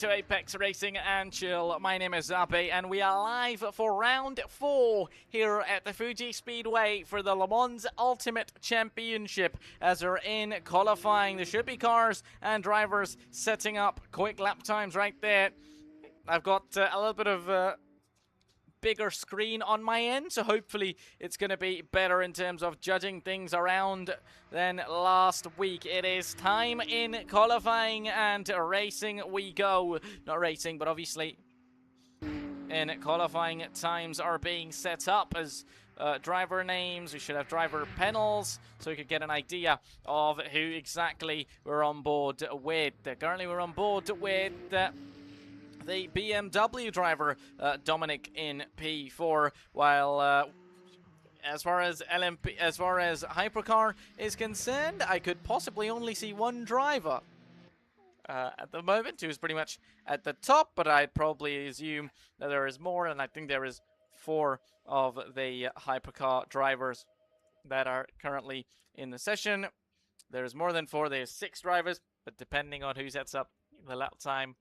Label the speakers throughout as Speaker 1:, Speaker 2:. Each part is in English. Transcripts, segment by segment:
Speaker 1: To Apex Racing and Chill. My name is Zabi, and we are live for round 4 here at the Fuji Speedway for the Le Mans Ultimate Championship. As we're in qualifying, there should be cars and drivers setting up quick lap times right there. I've got a little bit of bigger screen on my end, so hopefully it's going to be better in terms of judging things around than last week. It is time in qualifying and racing we go. Not racing, but obviously in qualifying times are being set up as driver names. We should have driver panels so we could get an idea of who exactly we're on board with. Currently we're on board with the BMW driver, Dominic, in P4, while as far as Hypercar is concerned, I could possibly only see one driver at the moment, who's pretty much at the top, but I'd probably assume that there is more, and I think there is 4 of the Hypercar drivers that are currently in the session. There's more than 4, there's 6 drivers, but depending on who sets up the lap time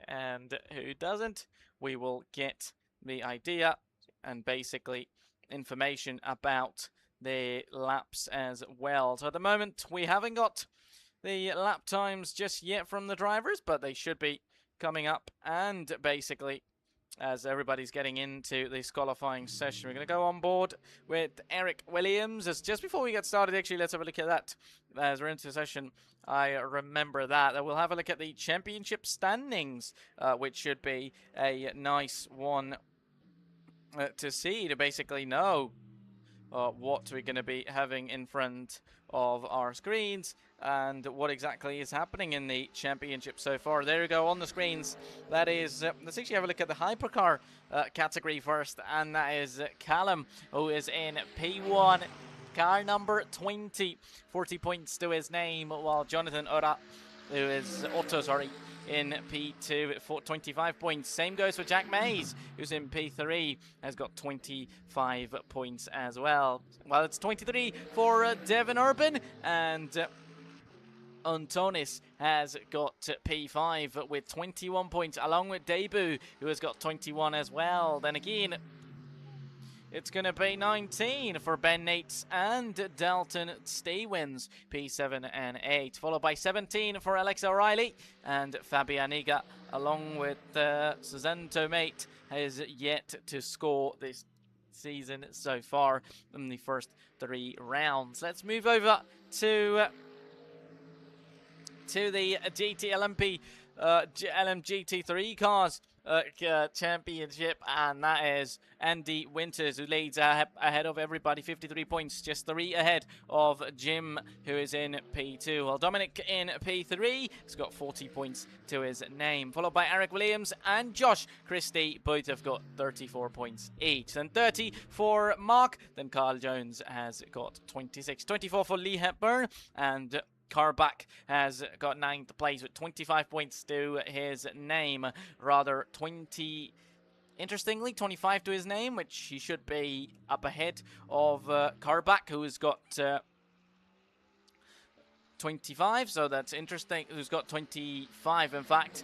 Speaker 1: and who doesn't, we will get the idea and basically information about the laps as well. So at the moment we haven't got the lap times just yet from the drivers, but they should be coming up, and basically as everybody's getting into this qualifying session, we're going to go on board with Eric Williams. Just before we get started, actually, let's have a look at that. As we're into the session, I remember that. We'll have a look at the championship standings, which should be a nice one to see, to basically know what we're going to be having in front of our screens and what exactly is happening in the championship so far. There you go on the screens. That is, let's actually have a look at the Hypercar category first, and that is Callum, who is in P1, car number 20, 40 points to his name, while Jonathan Ora, who is Otto, sorry, in P2 for 25 points. Same goes for Jack Mays, who's in P3, has got 25 points as well. Well, it's 23 for Devin Urban, and Antonis has got P5 with 21 points, along with Debu, who has got 21 as well. Then again, it's going to be 19 for Ben Nates and Dalton Stevens, P7 and 8. Followed by 17 for Alex O'Reilly and Fabianiga, along with Suzanne Tomate, has yet to score this season so far in the first 3 rounds. Let's move over to the GT LMGT3 cars championship, and that is Andy Winters, who leads ahead of everybody, 53 points, just 3 ahead of Jim, who is in P2, while Dominic in P3 has got 40 points to his name, followed by Eric Williams and Josh Christie. Both have got 34 points each. Then 30 for Mark, then Carl Jones has got 26, 24 for Lee Hepburn, and Carback has got 9th place with 25 points to his name. Rather, interestingly, 25 to his name, which he should be up ahead of Carback, who's got 25. So that's interesting. Who's got 25, in fact.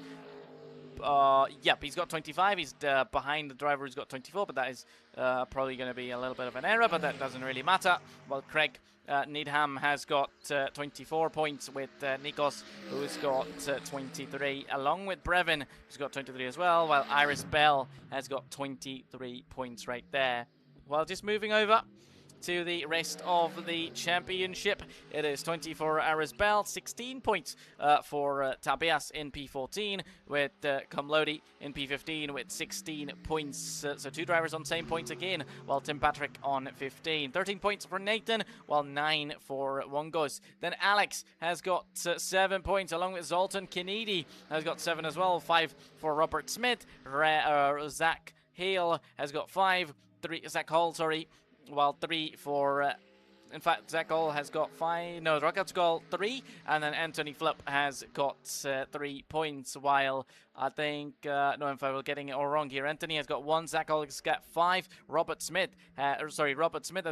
Speaker 1: Yep, he's got 25. He's behind the driver who's got 24, but that is probably going to be a little bit of an error, but that doesn't really matter. Well, Craig Needham has got 24 points, with Nikos, who's got 23, along with Brevin, who's got 23 as well, while Iris Bell has got 23 points right there. Well, just moving over to the rest of the championship, it is 20 for Iris Bell, 16 points for Tabias in P14, with Comlodi in P15 with 16 points. So 2 drivers on same points again, while Tim Patrick on 15. 13 points for Nathan, while 9 for Wongos. Then Alex has got 7 points, along with Zoltan Kennedy has got 7 as well. 5 for Robert Smith. Zach Hale has got 5. Zach Hall, sorry. While 3 for, in fact, Zach Hall has got 5, no, Rocket's got 3, and then Anthony Flip has got 3 points, while I think, no, in fact, we're getting it all wrong here. Anthony has got 1, Zach Hall has got 5, Robert Smith has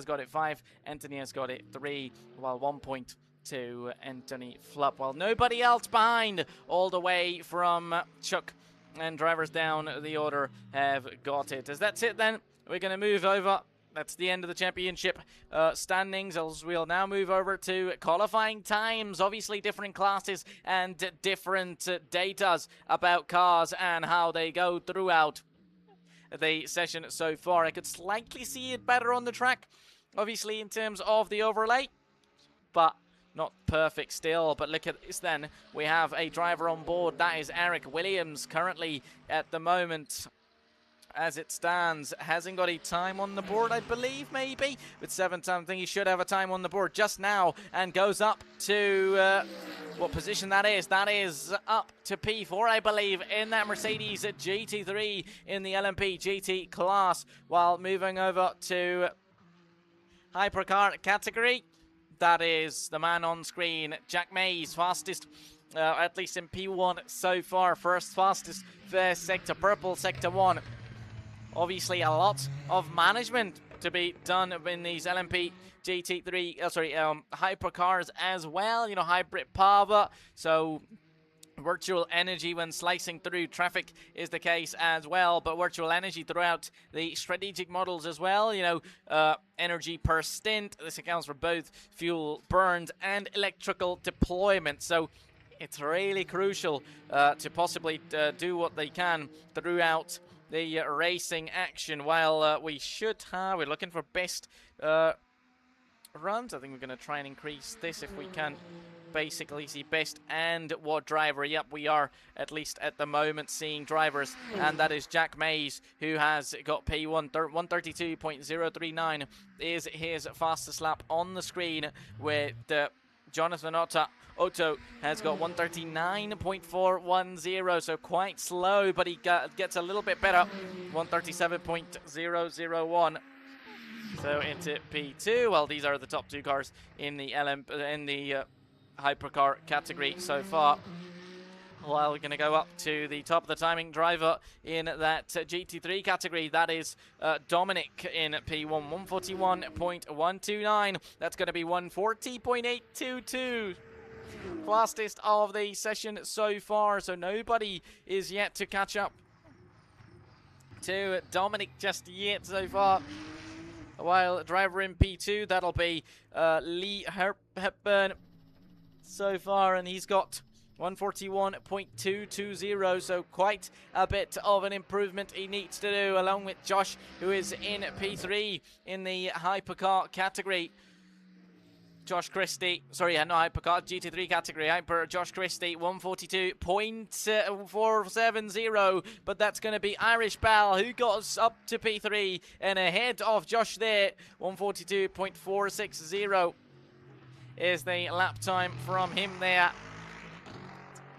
Speaker 1: got it 5, Anthony has got it 3, while 1 point to Anthony Flupp. Well, nobody else behind, all the way from Chuck, and drivers down the order have got it. As that's it then, we're going to move over. That's the end of the championship standings, as we'll now move over to qualifying times. Obviously different classes and different datas about cars and how they go throughout the session so far. I could slightly see it better on the track, obviously, in terms of the overlay, but not perfect still. But look at this then. We have a driver on board. That is Eric Williams, currently at the moment, as it stands, hasn't got a time on the board, I believe, maybe. With 7 something, he should have a time on the board just now, and goes up to what position that is. That is up to P4, I believe, in that Mercedes GT3 in the LMP GT class, while moving over to Hypercar category. That is the man on screen, Jack Mays, fastest, at least in P1 so far. First fastest sector, purple sector 1. Obviously a lot of management to be done in these LMP GT3, Hypercars as well. You know, hybrid power, so virtual energy when slicing through traffic is the case as well, but virtual energy throughout the strategic models as well. You know, energy per stint. This accounts for both fuel burned and electrical deployment. So it's really crucial to possibly do what they can throughout the racing action. While we're looking for best runs. I think we're going to try and increase this if we can basically see best and what driver. Yep, we are at least at the moment seeing drivers, and that is Jack Mays, who has got P1 132.039 is his fastest lap on the screen, with Jonathan Otto has got 139.410, so quite slow, but he gets a little bit better, 137.001. So into P2. Well, these are the top 2 cars in the Hypercar category so far. Well, we're going to go up to the top of the timing driver in that GT3 category. That is Dominic in P1, 141.129. That's going to be 140.822. Fastest of the session so far, so nobody is yet to catch up to Dominic just yet so far. While driver in P2, that'll be Lee Hepburn so far, and he's got 141.220, so quite a bit of an improvement he needs to do, along with Josh, who is in P3 in the Hypercar category. Josh Christie, sorry, no, Hypercar GT3 category. Josh Christie, 142.470, but that's going to be Irish Bell, who got up to P3 and ahead of Josh there. 142.460 is the lap time from him there.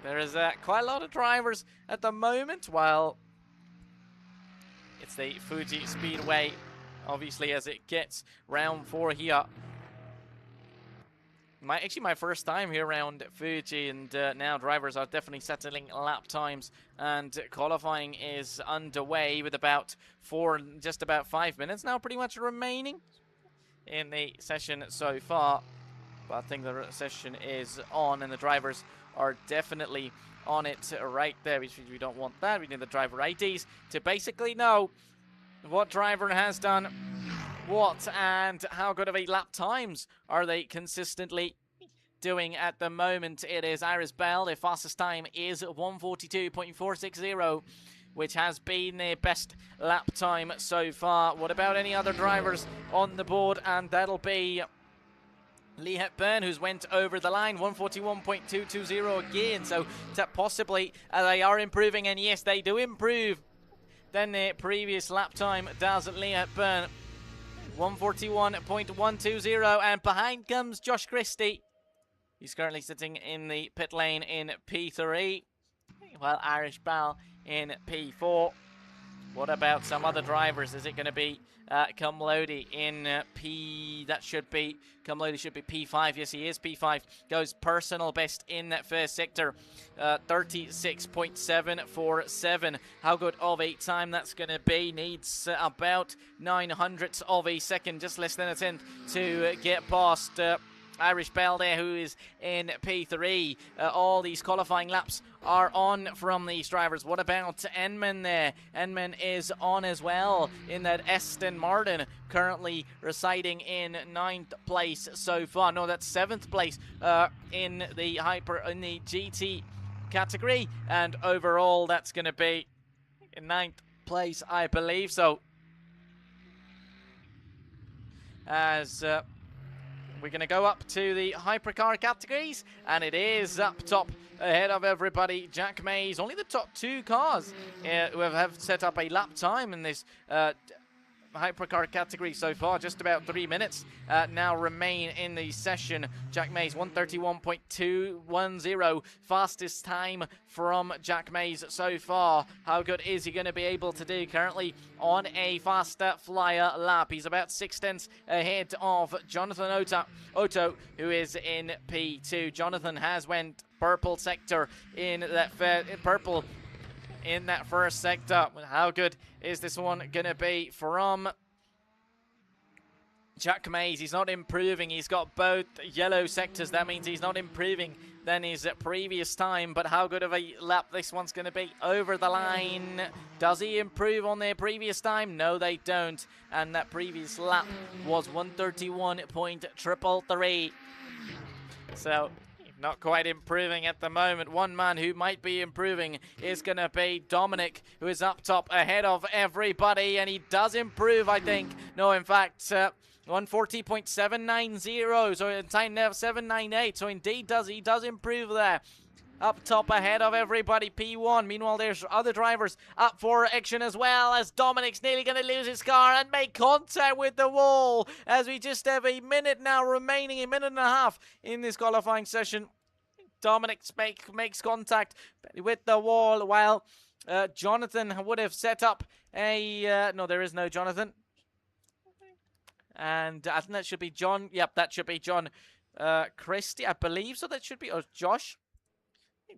Speaker 1: There is quite a lot of drivers at the moment, while it's the Fuji Speedway, obviously, as it gets round 4 here. Actually my first time here around Fuji, and now drivers are definitely settling lap times, and qualifying is underway with just about 5 minutes now pretty much remaining in the session so far. But I think the session is on, and the drivers are definitely on it right there. We don't want that. We need the driver IDs to basically know what driver has done what and how good of a lap times are they consistently doing at the moment. It is Iris Bell. Their fastest time is 142.460, which has been their best lap time so far. What about any other drivers on the board? And that'll be Lee Hepburn, who's went over the line, 141.220 again. So possibly they are improving, and yes, they do improve than their previous lap time does Lee Hepburn. 141.120, and behind comes Josh Christie. He's currently sitting in the pit lane in P3, while Irish Bell in P4. What about some other drivers? Is it going to be Cumlody in Cumlody should be P5. Yes, he is P5. Goes personal best in that first sector, 36.747. How good of a time that's going to be? Needs about 900ths of a second, just less than a tenth, to get past Irish Bell there, who is in P3. All these qualifying laps are on from these drivers. What about Enman there? Enman is on as well in that Aston Martin, currently residing in 9th place so far. No, that's 7th place in the GT category, and overall that's going to be in 9th place, I believe. So as we're going to go up to the hypercar categories, and it is up top ahead of everybody. Jack Mays, only the top 2 cars who have set up a lap time in this hypercar category so far. Just about 3 minutes now remain in the session. Jack Mays 131.210, fastest time from Jack Mays so far. How good is he going to be able to do? Currently on a faster flyer lap. He's about 6 tenths ahead of Jonathan Otto, who is in P2. Jonathan has went purple sector in that purple in that first sector. How good is this one gonna be from Jack Mays? He's not improving. He's got both yellow sectors. That means he's not improving than his previous time. But how good of a lap this one's gonna be over the line? Does he improve on their previous time? No, they don't. And that previous lap was 131.333. So not quite improving at the moment. One man who might be improving is going to be Dominic, who is up top ahead of everybody, and he does improve, I think. No, in fact, 140.790, so in time now 798, so indeed he does improve there. Up top ahead of everybody, P1. Meanwhile, there's other drivers up for action as well, as Dominic's nearly going to lose his car and make contact with the wall, as we just have a minute now remaining, a minute and a half in this qualifying session. Dominic makes contact with the wall, while Jonathan would have set up a... no, there is no Jonathan. And I think that should be John. Yep, that should be John Christie, I believe. So that should be... or Josh.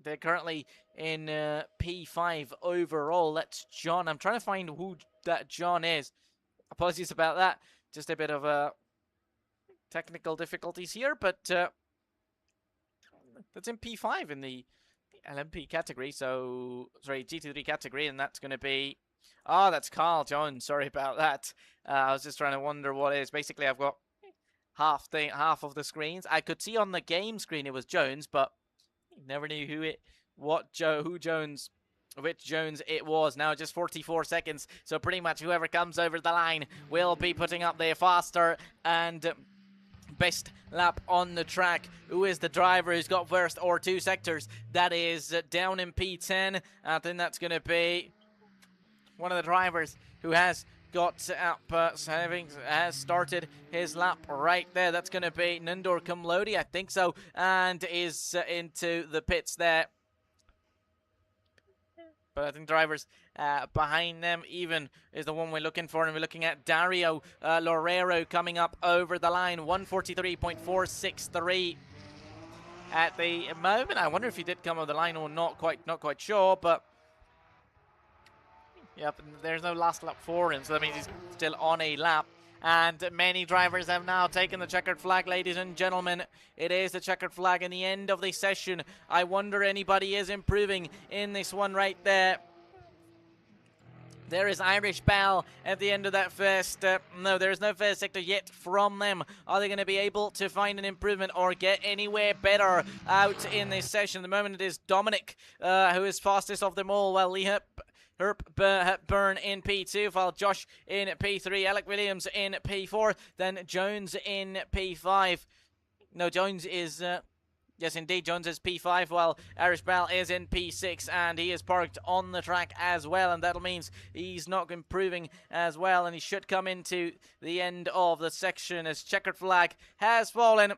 Speaker 1: They're currently in P5 overall. That's John. I'm trying to find who that John is. Apologies about that. Just a bit of technical difficulties here, but that's in P5 in the LMP category. So, sorry, GT3 category, and that's going to be... oh, that's Carl Jones. Sorry about that. I was just trying to wonder what it is. Basically, I've got half of the screens. I could see on the game screen it was Jones, but never knew which Jones it was. Now just 44 seconds, so pretty much whoever comes over the line will be putting up their faster and best lap on the track. Who is the driver who's got first or 2 sectors? That is down in P10. I think that's going to be one of the drivers who has got up, has started his lap right there. That's going to be Nundor Kumlodi, I think so, and is into the pits there. But I think drivers behind them even is the one we're looking for, and we're looking at Dario Lorero coming up over the line, 143.463 at the moment. I wonder if he did come over the line or not quite sure, but yep, there's no last lap for him, so that means he's still on a lap. And many drivers have now taken the checkered flag, ladies and gentlemen. It is the checkered flag in the end of the session. I wonder anybody is improving in this one right there. There is Irish Bell at the end of that first... no, there is no first sector yet from them. Are they going to be able to find an improvement or get anywhere better out in this session? At the moment, it is Dominic who is fastest of them all, while Lee Hepburn in P2, while Josh in P3, Alec Williams in P4, then Jones in P5. No, Jones is... yes, indeed, Jones is P5, while Irish Bell is in P6, and he is parked on the track as well, and that means he's not improving as well, and he should come into the end of the section as checkered flag has fallen.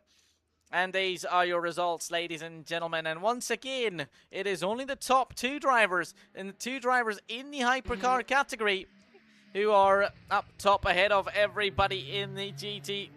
Speaker 1: And these are your results, ladies and gentlemen. And once again, it is only the top 2 drivers and the 2 drivers in the hypercar category who are up top ahead of everybody in the GT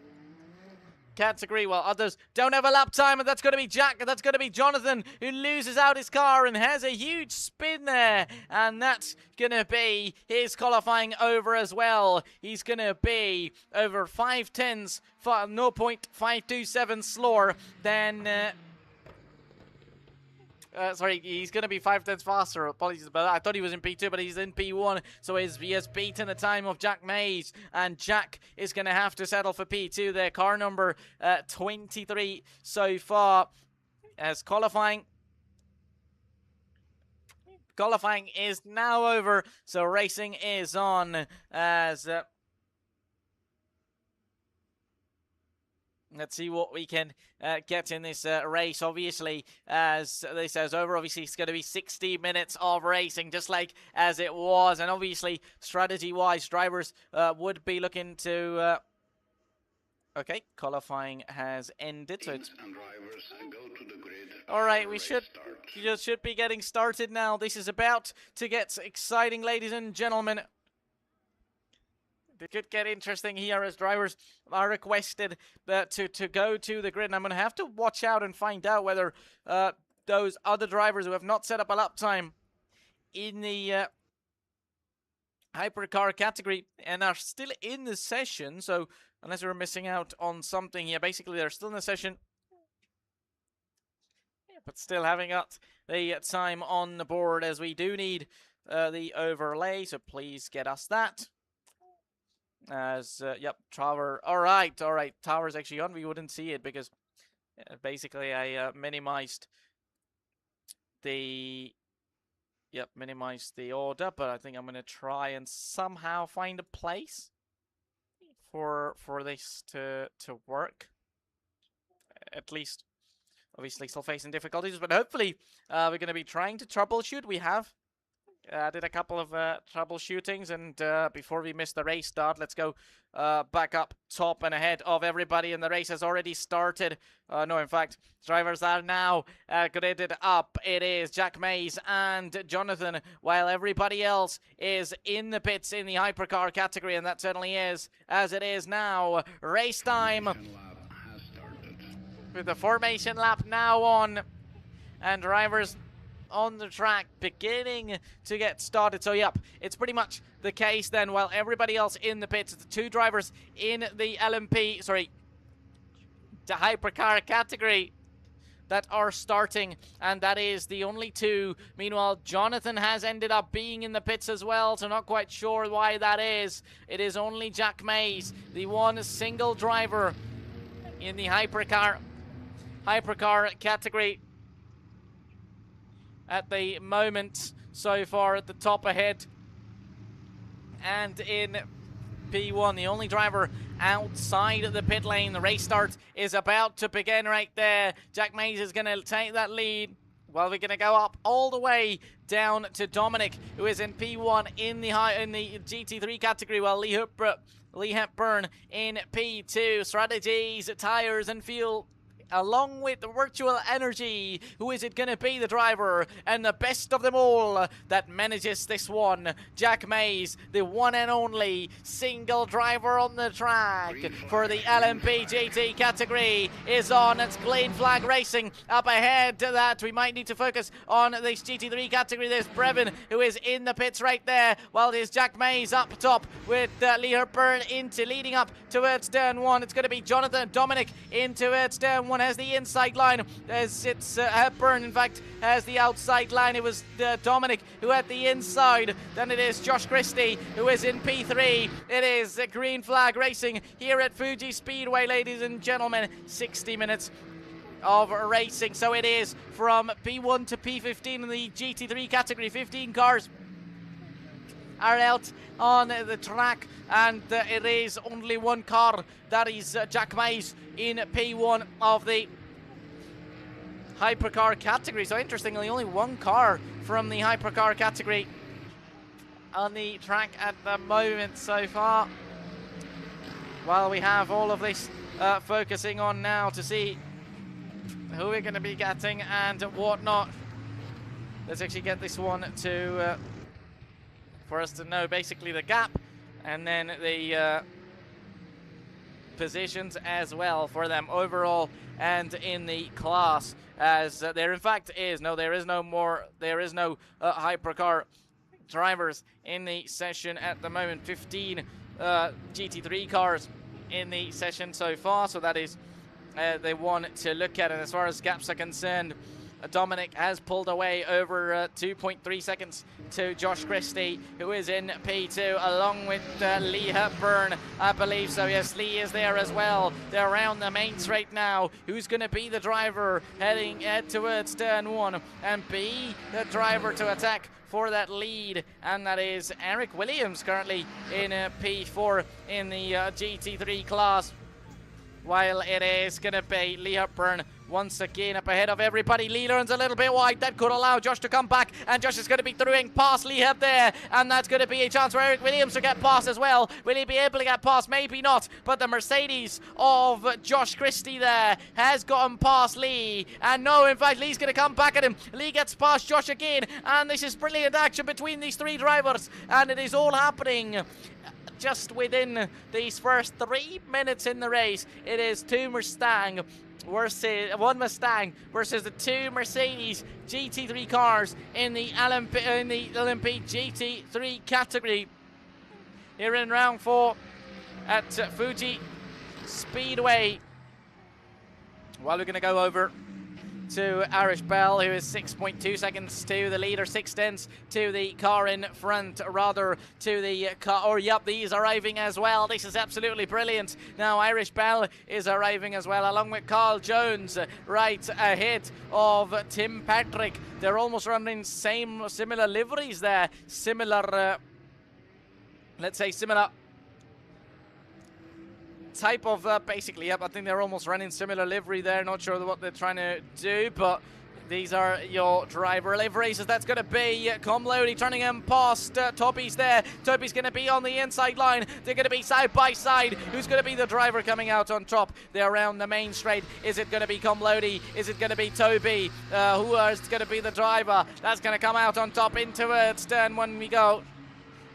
Speaker 1: category, while others don't have a lap time, and that's going to be Jack, and that's going to be Jonathan, who loses out his car and has a huge spin there, and that's going to be his qualifying over as well. He's going to be over 5/10, 0.527 slower than... sorry, he's going to be 5/10 faster. Apologies about that. I thought he was in P2, but he's in P1. So he has beaten the time of Jack Mays. And Jack is going to have to settle for P2 there. Car number 23 so far. As qualifying is now over. So racing is on as... let's see what we can get in this race. Obviously, as this says over, obviously it's going to be 60 minutes of racing, just like as it was. And obviously, strategy-wise, drivers would be looking to... okay, qualifying has ended. So it's... Alright, we should be getting started now. This is about to get exciting, ladies and gentlemen. It could get interesting here as drivers are requested to go to the grid. And I'm going to have to watch out and find out whether those other drivers who have not set up a lap time in the hypercar category and are still in the session. So unless we're missing out on something here, basically they're still in the session. But still having got the time on the board, as we do need the overlay. So please get us that. As yep, tower. All right. Tower's actually on. We wouldn't see it because basically I minimized the order, but I think I'm gonna try and somehow find a place for this to work. At least, obviously, still facing difficulties, but hopefully we're gonna be trying to troubleshoot. We have. Did a couple of troubleshootings, and before we miss the race start, let's go back up top and ahead of everybody, and the race has already started. No, in fact, drivers are now gridded up. It is Jack Mays and Jonathan, while everybody else is in the pits in the hypercar category, and that certainly is as it is now. Race time with the formation lap now on, and drivers on the track beginning to get started. So yep, it's pretty much the case then, while everybody else in the pits, the two drivers in the LMP, sorry, the hypercar category that are starting, and that is the only two. Meanwhile, Jonathan has ended up being in the pits as well, so not quite sure why that is. It is only Jack Mays, the one single driver in the hypercar category at the moment so far at the top ahead. And in P1, the only driver outside of the pit lane. The race start is about to begin right there. Jack Mays is going to take that lead. Well, we're going to go up all the way down to Dominic, who is in P1 in the GT3 category, while Lee Hepburn in P2. Strategies, tires and fuel, along with the virtual energy. Who is it going to be, the driver and the best of them all that manages this one? Jack Mays, the one and only single driver on the track for the LMP GT category, is on. It's Green Flag Racing up ahead. To that, we might need to focus on this GT3 category. There's Brevin, who is in the pits right there, while there's Jack Mays up top with Lee Hepburn leading up towards turn one. It's going to be Jonathan Dominic in towards turn one. Has the inside line, as it's Hepburn in fact has the outside line. It was Dominic who had the inside. Then it is Josh Christie who is in P3. It is Green Flag Racing here at Fuji Speedway, ladies and gentlemen. 60 minutes of racing. So it is from P1 to P15 in the GT3 category. 15 cars are out on the track, and it is only one car. That is Jack Mays in P1 of the hypercar category. So interestingly, only one car from the hypercar category on the track at the moment so far. While we have all of this focusing on now to see who we're going to be getting and whatnot. Let's actually get this one to for us to know basically the gap, and then the positions as well for them overall and in the class, as there in fact is no hypercar drivers in the session at the moment. 15 GT3 cars in the session so far, so that is the one to look at. And as far as gaps are concerned, Dominic has pulled away over 2.3 seconds to Josh Christie, who is in P2, along with Lee Hepburn, I believe so. Yes, Lee is there as well. They're around the main straight now. Who's going to be the driver heading towards turn 1 and be the driver to attack for that lead? And that is Eric Williams, currently in P4 in the GT3 class, while it is going to be Lee Hepburn once again up ahead of everybody. Lee learns a little bit wide. That could allow Josh to come back, and Josh is going to be throwing past Lee Hep there, and that's going to be a chance for Eric Williams to get past as well. Will he be able to get past? Maybe not, but the Mercedes of Josh Christie there has gotten past Lee, and no, in fact, Lee's going to come back at him. Lee gets past Josh again, and this is brilliant action between these three drivers, and it is all happening just within these first 3 minutes in the race. It is one Mustang versus the two Mercedes GT3 cars in the Olympic GT3 category here in round 4 at Fuji Speedway. Well, we're going to go over to Irish Bell, who is 6.2 seconds to the leader, 6/10 to the car in front, rather to the car, or yep, he's arriving as well. This is absolutely brilliant. Now Irish Bell is arriving as well, along with Carl Jones, right ahead of Tim Patrick. They're almost running similar liveries there, let's say similar type of basically, yep, I think they're almost running similar livery there. Not sure what they're trying to do, but these are your driver liveries. That's going to be Comlody turning him past Toby's there. Toby's going to be on the inside line. They're going to be side by side. Who's going to be the driver coming out on top? They're around the main straight. Is it going to be Comlody? Is it going to be Toby? Who is going to be the driver? That's going to come out on top into turn 1 we go.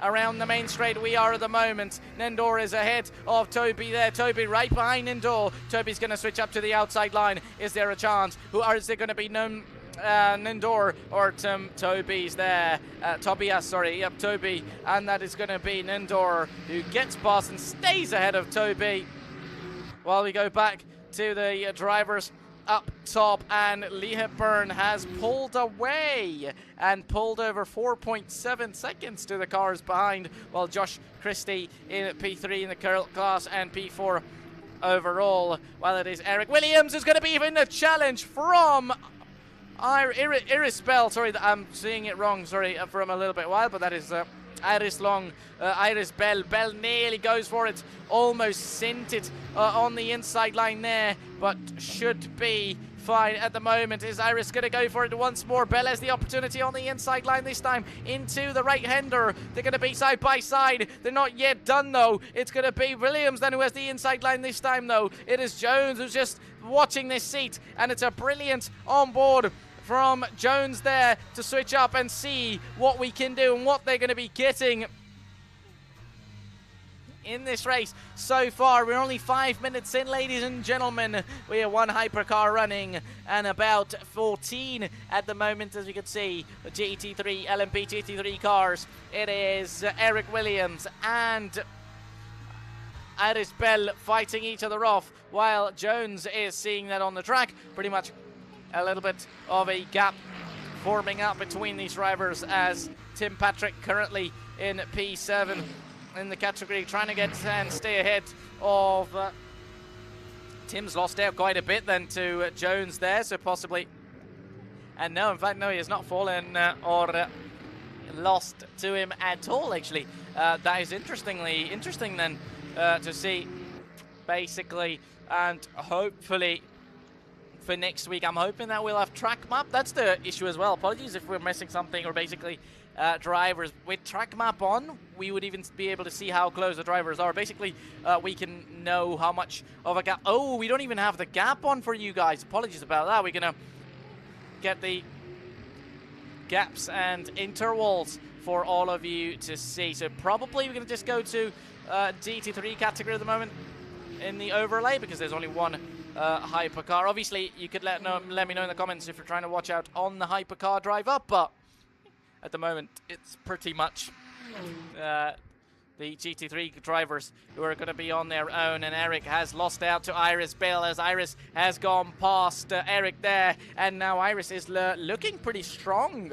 Speaker 1: Around the main straight we are at the moment. Nendor is ahead of Toby there. Toby right behind Nendor. Toby's going to switch up to the outside line. Is there a chance? Is there going to be Nendor or Toby's there? Tobias, sorry. Yep, Toby. And that is going to be Nendor, who gets past and stays ahead of Toby. While we go back to the drivers up top, and Lee Hepburn has pulled away and pulled over 4.7 seconds to the cars behind, while Josh Christie in P3 in the curl class and P4 overall. While it is Eric Williams who's going to be in the challenge from Iris Bell. Sorry, I'm seeing it wrong. Sorry, from a little bit while, but that is Iris Bell. Bell nearly goes for it, almost sent it on the inside line there, but should be fine at the moment. Is Iris going to go for it once more? Bell has the opportunity on the inside line this time into the right-hander. They're going to be side by side. They're not yet done though. It's going to be Williams then who has the inside line this time though. It is Jones who's just watching this seat, and it's a brilliant on board from Jones there to switch up and see what we can do and what they're going to be getting in this race so far. We're only 5 minutes in, ladies and gentlemen. We have one hypercar running and about 14 at the moment, as you can see. The GT3, LMP GT3 cars. It is Eric Williams and Iris Bell fighting each other off, while Jones is seeing that on the track. Pretty much a little bit of a gap forming up between these drivers, as Tim Patrick currently in P7 in the category, trying to get and stay ahead of Tim's lost out quite a bit then to Jones there, so possibly, and no, in fact no, he has not fallen or lost to him at all actually. That is interesting then to see basically, and hopefully for next week I'm hoping that we'll have track map. That's the issue as well. Apologies if we're missing something, or basically drivers with track map on, we would even be able to see how close the drivers are. Basically we can know how much of a gap. Oh, we don't even have the gap on for you guys. Apologies about that. We're gonna get the gaps and intervals for all of you to see. So probably we're gonna just go to GT3 category at the moment. in the overlay because there's only one Hypercar. Obviously, you could let me know in the comments if you're trying to watch out on the Hypercar driver, but at the moment, it's pretty much the GT3 drivers who are going to be on their own, and Eric has lost out to Iris Bill as Iris has gone past Eric there, and now Iris is looking pretty strong.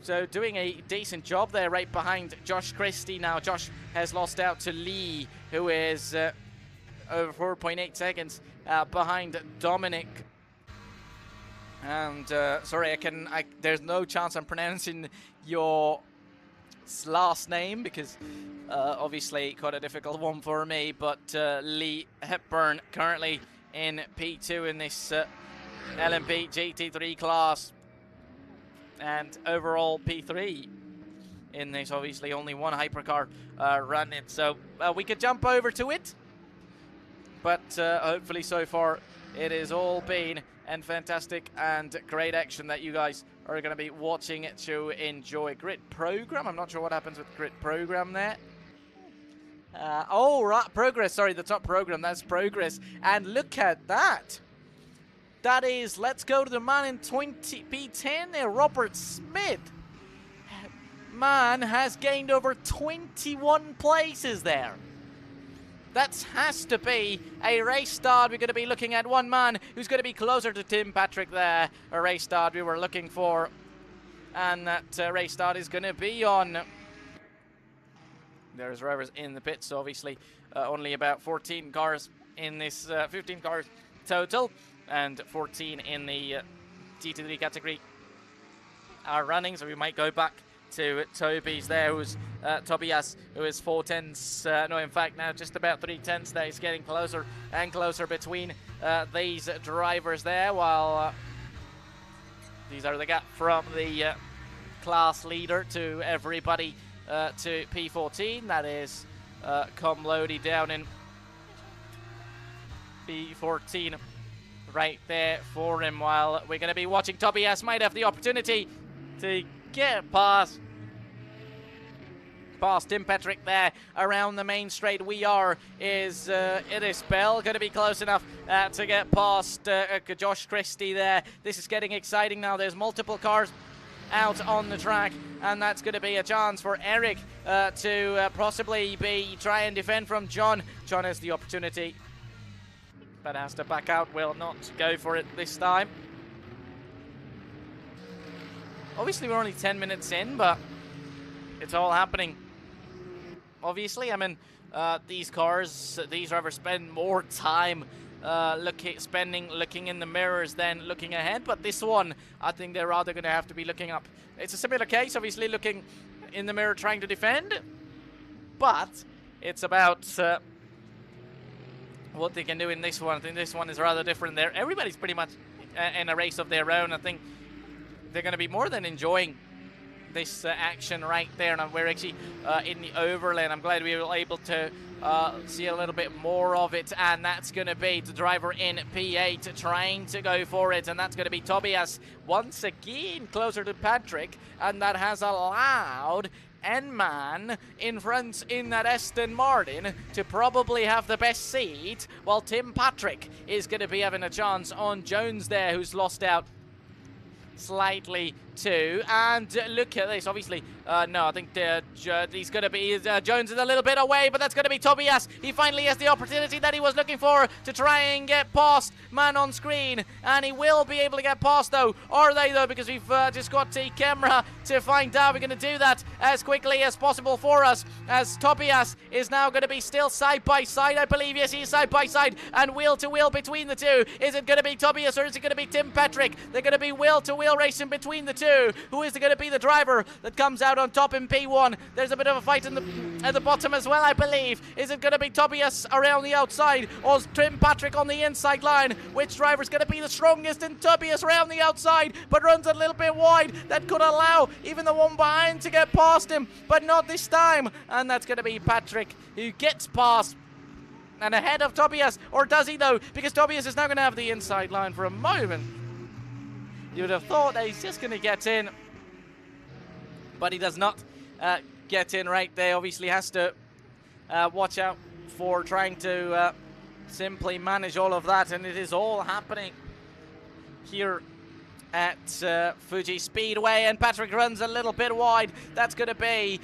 Speaker 1: So doing a decent job there right behind Josh Christie. Now Josh has lost out to Lee, who is over 4.8 seconds behind Dominic. And sorry, there's no chance I'm pronouncing your last name because obviously quite a difficult one for me. But Lee Hepburn currently in P2 in this LMP GT3 class. And overall P3 in this, obviously only one Hypercar running. So we could jump over to it. But hopefully so far it has all been and fantastic and great action that you guys are going to be watching to enjoy. Grid program, I'm not sure what happens with grid program there. Oh, right, progress, sorry, the top program, that's progress. And look at that. That is, let's go to the man in P10 there, Robert Smith. Man has gained over 21 places there. That has to be a race start. We're going to be looking at one man who's going to be closer to Tim Patrick there. A race start we were looking for. And that race start is going to be on. There's drivers in the pits, so obviously only about 14 cars in this, 15 cars total. And 14 in the GT3 category are running, so we might go back to Toby's there, who's Tobias, who is 4/10. No, in fact, now just about 3/10 there. He's getting closer and closer between these drivers there, while these are the gap from the class leader to everybody to P14. That is Comlody down in P14. Right there for him, while we're going to be watching. Tobias might have the opportunity to get past Tim Patrick there around the main straight. Is Bell going to be close enough to get past Josh Christie there? This is getting exciting now. There's multiple cars out on the track, and that's going to be a chance for Eric to possibly try and defend from John. John has the opportunity, but has to back out, will not go for it this time. Obviously, we're only 10 minutes in, but it's all happening. Obviously, I mean, these drivers spend more time looking in the mirrors than looking ahead, but this one, I think they're rather going to have to be looking up. It's a similar case, obviously, looking in the mirror trying to defend, but it's about what they can do in this one. I think this one is rather different there. Everybody's pretty much in a race of their own. I think they're going to be more than enjoying this action right there. And we're actually in the overlay, and I'm glad we were able to see a little bit more of it. And that's going to be the driver in P8 trying to go for it. And that's going to be Tobias once again closer to Patrick. And that has allowed N-Man in front in that Aston Martin to probably have the best seat, while Tim Patrick is going to be having a chance on Jones there, who's lost out slightly too. And look at this, obviously no, I think he's going to be Jones is a little bit away, but that's going to be Tobias. He finally has the opportunity that he was looking for to try and get past man on screen, and he will be able to get past though. Are they though? Because we've just got the camera to find out. We're going to do that as quickly as possible for us, as Tobias is now going to be still side by side, I believe. Yes, he's side by side and wheel to wheel between the two. Is it going to be Tobias or is it going to be Tim Patrick? They're going to be wheel to wheel racing between the two. Who is going to be the driver that comes out on top in P1? There's a bit of a fight at the bottom as well, I believe. Is it going to be Tobias around the outside or Tim Patrick on the inside line? Which driver is going to be the strongest? And Tobias around the outside, but runs a little bit wide. That could allow even the one behind to get past him, but not this time. And that's going to be Patrick who gets past and ahead of Tobias. Or does he though? Because Tobias is now going to have the inside line for a moment. You would have thought that he's just going to get in, but he does not get in right there. Obviously has to watch out for trying to simply manage all of that, and it is all happening here at Fuji Speedway, and Patrick runs a little bit wide. That's going to be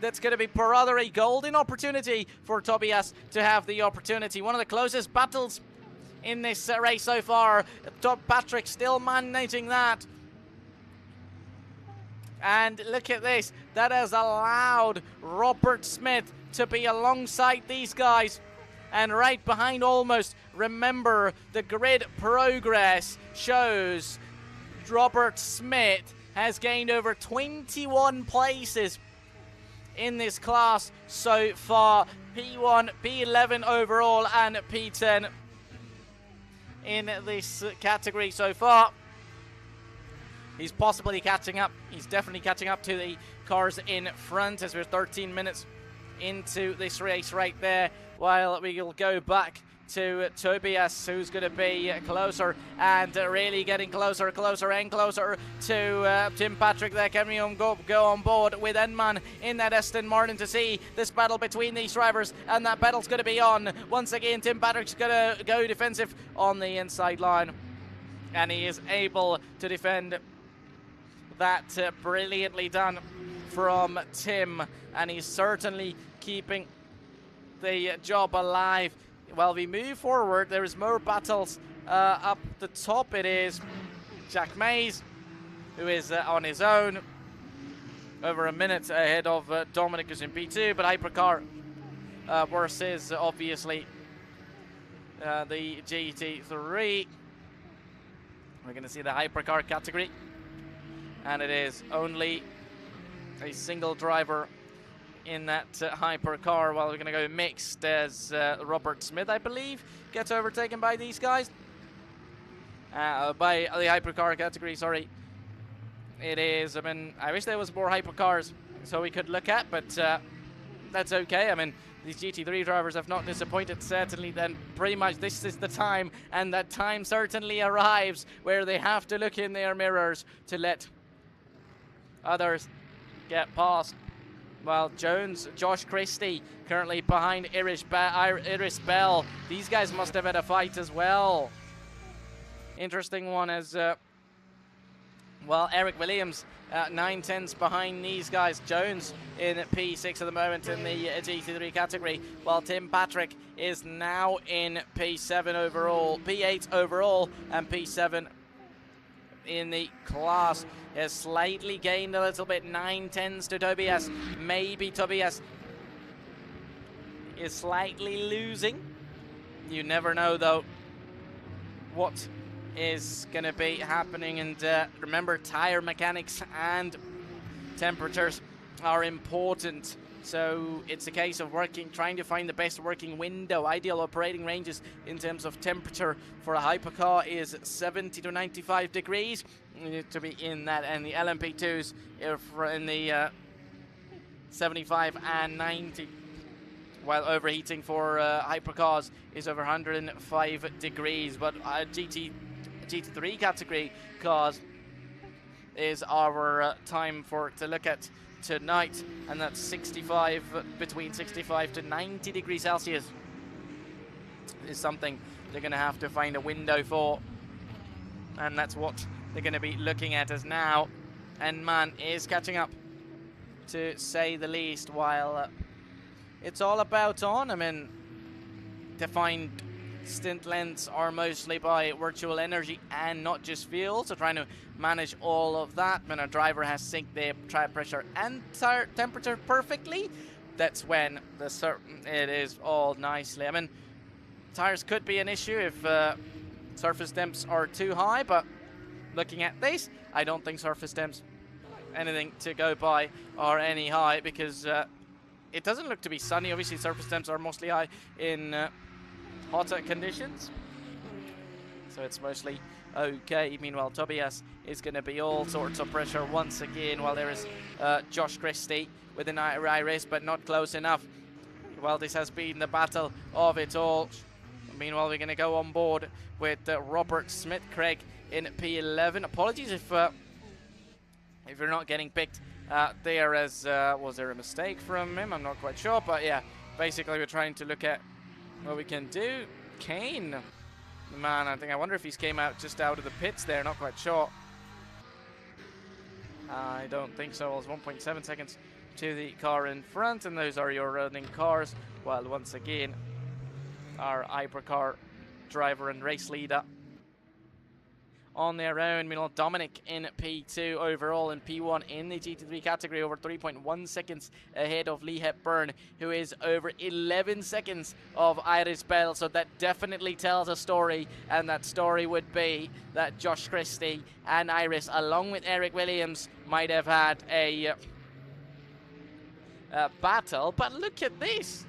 Speaker 1: that's going to be rather a golden opportunity for Tobias to have the opportunity. One of the closest battles in this race so far. Patrick still managing that. And look at this. That has allowed Robert Smith to be alongside these guys. And right behind almost. Remember, the grid progress shows Robert Smith has gained over 21 places in this class so far. P1, P11 overall, and P10 in this category so far. He's possibly catching up. He's definitely catching up to the cars in front as we're 13 minutes into this race right there. While we will go back to Tobias, who's going to be closer and really getting closer and closer to Tim Patrick there. Can we go on board with Enman in that Aston Martin to see this battle between these drivers? And that battle's going to be on. Once again, Tim Patrick's going to go defensive on the inside line. And he is able to defend that brilliantly done from Tim. And he's certainly keeping the job alive. While we move forward, there is more battles up the top. It is Jack Mays, who is on his own, over a minute ahead of Dominic, who's in P2, but Hypercar versus, obviously, the GT3. We're going to see the Hypercar category, and it is only a single driver in that Hypercar. While we're going to go mixed as Robert Smith, I believe, gets overtaken by these guys. By the Hypercar category, sorry. It is, I mean, I wish there was more Hypercars so we could look at, but that's okay. I mean, these GT3 drivers have not disappointed, certainly. Then pretty much this is the time, and that time certainly arrives where they have to look in their mirrors to let others get past. Well, Josh Christie currently behind Iris Bell. These guys must have had a fight as well. Interesting one as, well, Eric Williams 9/10 behind these guys. Jones in P6 at the moment in the GT3 category, while Tim Patrick is now in P7 overall, P8 overall, and P7 in the class. Has slightly gained a little bit, 9/10 to Tobias. Maybe Tobias is slightly losing. You never know, though, what is going to be happening. And remember, tire mechanics and temperatures are important. So it's a case of trying to find the best working window. Ideal operating ranges in terms of temperature for a Hypercar is 70 to 95 degrees. You need to be in that, and the LMP2s are in the 75 and 90. While overheating for Hypercars is over 105 degrees. But GT3 category cars is our time to look at tonight, and that's 65, between 65 to 90 degrees Celsius is something they're going to have to find a window for, and that's what they're going to be looking at as now. And man is catching up, to say the least, while it's all about on. I mean, defined stint lengths are mostly by virtual energy and not just fuel, so trying to manage all of that. When a driver has synced their tire pressure and tire temperature perfectly, that's when it is all nicely. I mean, tires could be an issue if surface temps are too high, but looking at this, I don't think surface temps anything to go by are any high, because it doesn't look to be sunny. Obviously, surface temps are mostly high in hotter conditions, so it's mostly okay. Meanwhile, Tobias is going to be all sorts of pressure once again, while there is Josh Christie with an Iris, but not close enough. Well, this has been the battle of it all. Meanwhile, we're going to go on board with Robert Smith, Craig in P11. Apologies if you're not getting picked there as, was there a mistake from him? I'm not quite sure, but yeah, basically we're trying to look at what we can do. Kane, man, I wonder if he's came out just out of the pits there, not quite sure. I don't think so. It's 1.7 seconds to the car in front, and those are your running cars. While once again, our Hypercar driver and race leader on their own. Meanwhile, Dominic in P2 overall, and P1 in the GT3 category, over 3.1 seconds ahead of Lee Hepburn, who is over 11 seconds of Iris Bell. So that definitely tells a story, and that story would be that Josh Christie and Iris, along with Eric Williams, might have had a battle. But look at this.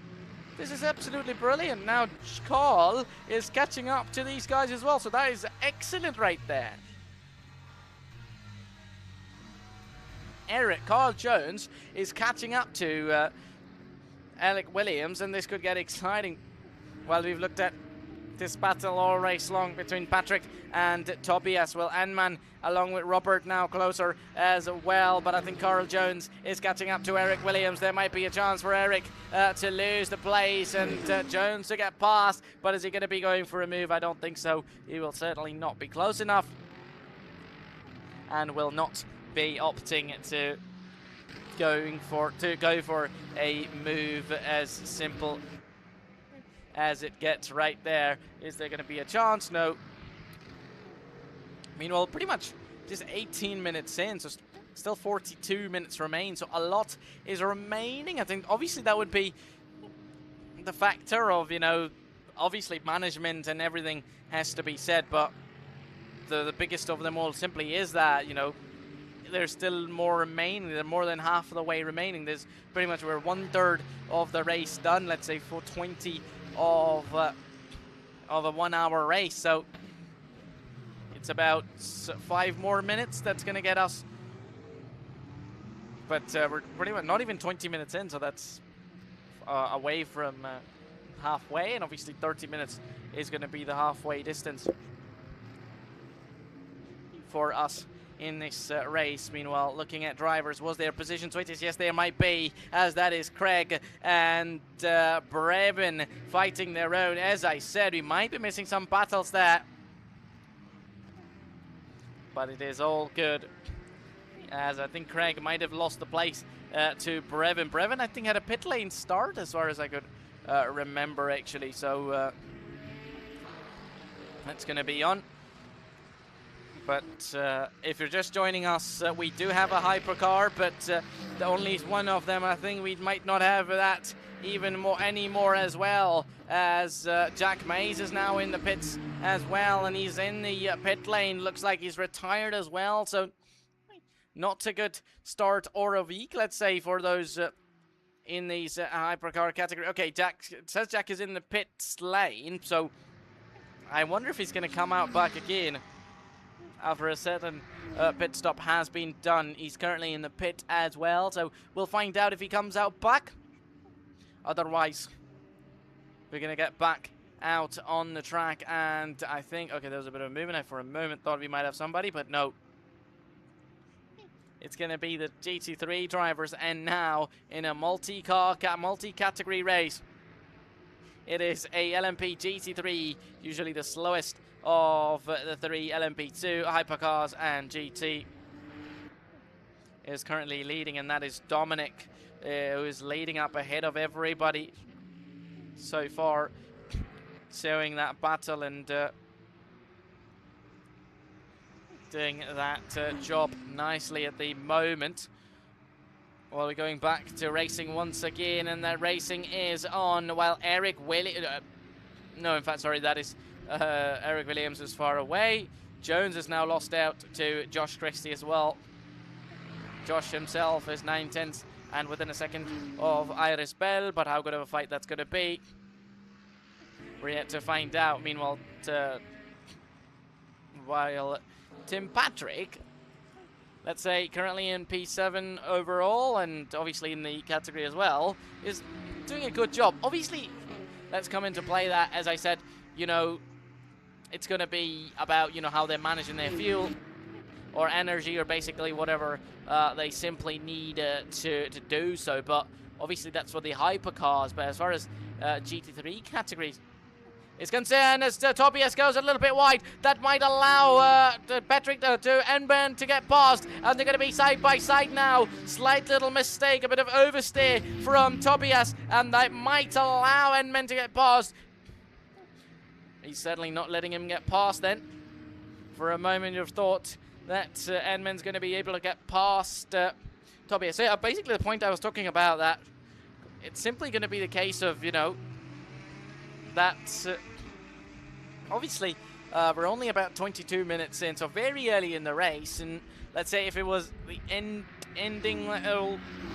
Speaker 1: This is absolutely brilliant. Now Carl is catching up to these guys as well, so that is excellent right there. Carl Jones is catching up to Eric Williams, and this could get exciting. Well, we've looked at this battle all race long between Patrick and Tobias. Well, Anman along with Robert now closer as well, but I think Carl Jones is catching up to Eric Williams. There might be a chance for Eric to lose the place and Jones to get past, but is he going to be going for a move? I don't think so. He will certainly not be close enough and will not be opting to go for a move as simple as it gets right there. Is there going to be a chance? No. Meanwhile, pretty much just 18 minutes in, so still 42 minutes remain, so a lot is remaining. I think obviously that would be the factor of, you know, obviously management and everything has to be said, but the biggest of them all simply is that, you know, there's still more remaining. There's more than half of the way remaining. There's pretty much, we're 1/3 of the race done, let's say, for 20 of a 1 hour race. So it's about 5 more minutes that's going to get us. But we're pretty much not even 20 minutes in, so that's away from halfway. And obviously 30 minutes is going to be the halfway distance for us in this race. Meanwhile, looking at drivers, was there position switches? Yes, there might be, as that is Craig and Brevin fighting their own. As I said, we might be missing some battles there, but it is all good, as I think Craig might have lost the place to Brevin. Brevin, I think, had a pit lane start as far as I could remember, actually, so that's going to be on. But if you're just joining us, we do have a Hypercar, but the only one of them. I think we might not have that anymore as well, as Jack Mays is now in the pits as well, and he's in the pit lane. Looks like he's retired as well, so not a good start or a week, let's say, for those in these Hypercar category. Okay, it says Jack is in the pit lane, so I wonder if he's going to come out back again after a certain pit stop has been done. He's currently in the pit as well, so we'll find out if he comes out back. Otherwise, we're going to get back out on the track, and I think, okay, there was a bit of a movement. I for a moment thought we might have somebody, but no. It's going to be the GT3 drivers, and now in a multi-category race, it is a LMP GT3, usually the slowest of the 3 LMP2, Hypercars and GT, is currently leading, and that is Dominic, who is leading up ahead of everybody so far, showing that battle and doing that job nicely at the moment. Well, we're going back to racing once again, and that racing is on while Eric Williams, no, in fact, sorry, that is Eric Williams is far away. Jones is now lost out to Josh Christie as well. Josh himself is 9/10 and within a second of Iris Bell, but how good of a fight that's going to be, we're yet to find out. Meanwhile, while Tim Patrick, let's say currently in P7 overall, and obviously in the category as well, is doing a good job. Obviously, let's come into play that, as I said, you know, it's going to be about, you know, how they're managing their fuel. or energy, or basically whatever they simply need to do so. But obviously that's for the hypercars. But as far as GT3 categories is concerned, as Tobias goes a little bit wide, that might allow Patrick to Enman to get past, and they're going to be side by side now. Slight little mistake, a bit of oversteer from Tobias, and that might allow Enman to get past. He's certainly not letting him get past then. For a moment you've thought that Enman's going to be able to get past Tobias. So yeah, basically the point I was talking about, that it's simply going to be the case of, you know, that obviously we're only about 22 minutes in, so very early in the race, and let's say if it was the ending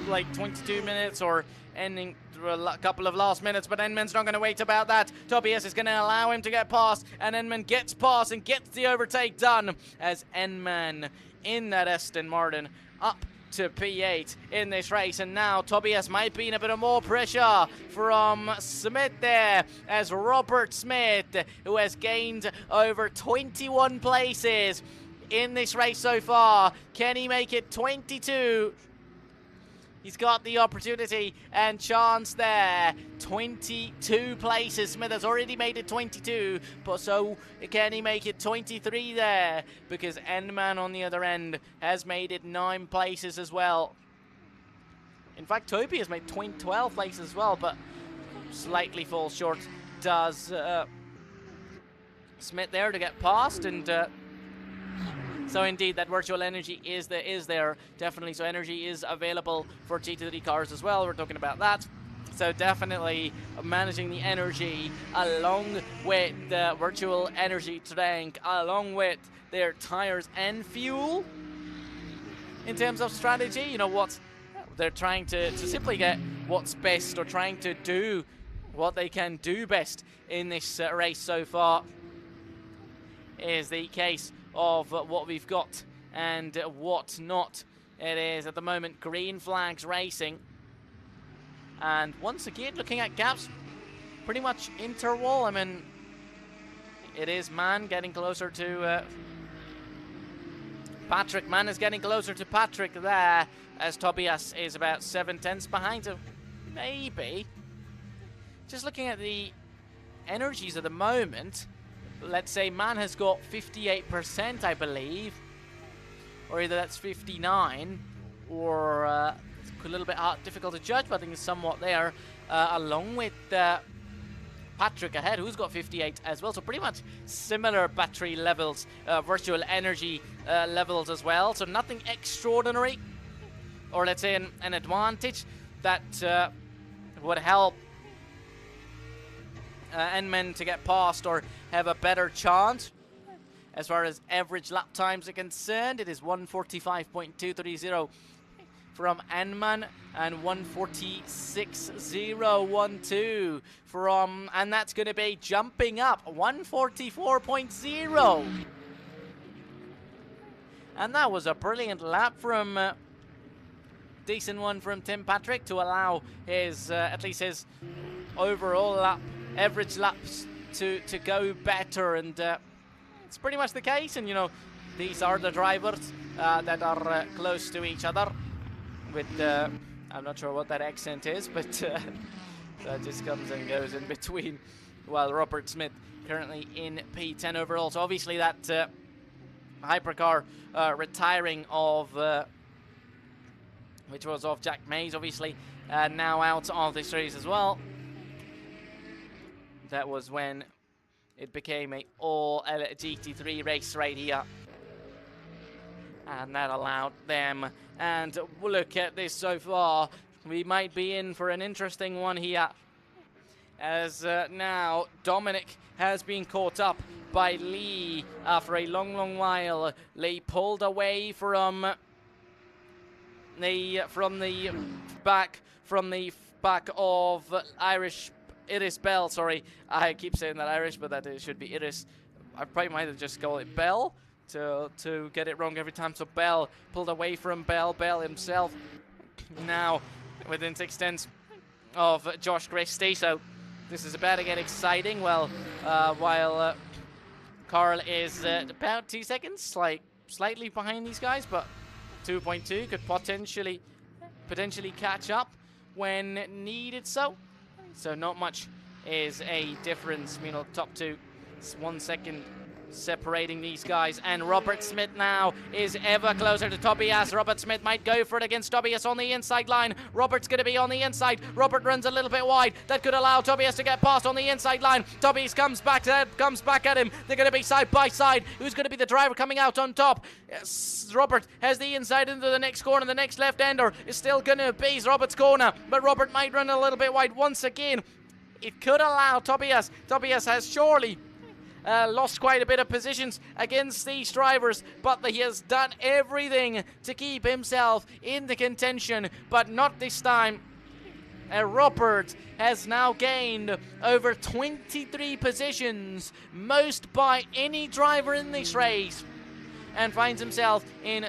Speaker 1: like 22 minutes or ending through a couple of last minutes, but Enman's not going to wait about that. Tobias is going to allow him to get past, and Enman gets past and gets the overtake done, as Enman in that Aston Martin up to P8 in this race. And now Tobias might be in a bit of more pressure from Smith there, as Robert Smith, who has gained over 21 places in this race so far. Can he make it 22? He's got the opportunity and chance there. 22 places. Smith has already made it 22, but so can he make it 23 there? Because Enman on the other end has made it 9 places as well. In fact, Toby has made 12 places as well, but slightly falls short does Smith there to get past, and so indeed, that virtual energy is there, definitely. So energy is available for GT3 cars as well. We're talking about that. So definitely managing the energy along with the virtual energy tank, along with their tires and fuel. In terms of strategy, you know what? They're trying to simply get what's best, or trying to do what they can do best in this race so far. Is the case of what we've got and what not. It is at the moment green flags racing, and once again looking at gaps, pretty much interval. I mean, it is Man getting closer to Patrick. Man is getting closer to Patrick there, as Tobias is about 7/10 behind him. Maybe just looking at the energies at the moment, let's say Man has got 58%, I believe, or either that's 59, or it's a little bit difficult to judge, but I think it's somewhat there, along with Patrick ahead, who's got 58 as well. So pretty much similar battery levels, virtual energy levels as well. So nothing extraordinary, or let's say an advantage that would help Enman to get past or have a better chance. As far as average lap times are concerned, it is 1:45.230 from Enman and 1:46.012 from, and that's going to be jumping up 1:44.0. And that was a brilliant lap from decent one from Tim Patrick to allow his at least his overall lap average laps to go better, and it's pretty much the case. And you know, these are the drivers that are close to each other with I'm not sure what that accent is, but that just comes and goes in between, while Robert Smith currently in P10 overall. So obviously that hypercar retiring of which was of Jack Mays, obviously now out of this race as well. That was when it became a all GT3 race right here, and that allowed them. And look at this so far, we might be in for an interesting one here, as now Dominic has been caught up by Lee after a long while. Lee pulled away from the back of Irish Iris Bell, sorry. I keep saying that Irish, but that it should be Iris. I probably might have just called it Bell to get it wrong every time. So Bell pulled away from Bell himself. Now within 6/10 of Josh Christie. So this is about to get exciting. Well, while Carl is about 2 seconds, like slightly behind these guys, but 2.2 could potentially catch up when needed. So not much is a difference. Meanwhile, top two, it's 1 second separating these guys, and Robert Smith now is ever closer to Tobias. Robert Smith might go for it against Tobias on the inside line. Robert's going to be on the inside. Robert runs a little bit wide. That could allow Tobias to get past on the inside line. Tobias comes back at him. They're going to be side by side. Who's going to be the driver coming out on top? Yes, Robert has the inside into the next corner. The next left ender is still going to be Robert's corner, but Robert might run a little bit wide once again. It could allow Tobias. Tobias has surely lost quite a bit of positions against these drivers, but he has done everything to keep himself in the contention, but not this time. Robert has now gained over 23 positions, most by any driver in this race, and finds himself in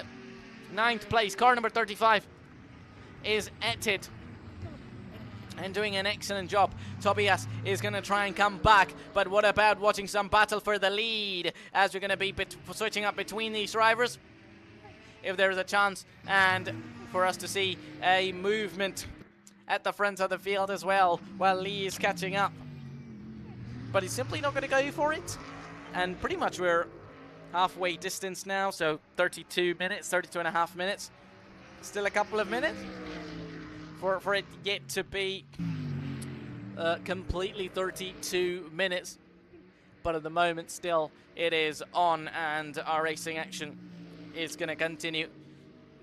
Speaker 1: 9th place. Car number 35 is at it and doing an excellent job. Tobias is going to try and come back, but what about watching some battle for the lead as we're going to be switching up between these drivers, if there is a chance, and for us to see a movement at the front of the field as well while Lee is catching up. But he's simply not going to go for it, and pretty much we're halfway distance now, so 32 and a half minutes. Still a couple of minutes for it yet to be completely 32 minutes. But at the moment still it is on, and our racing action is going to continue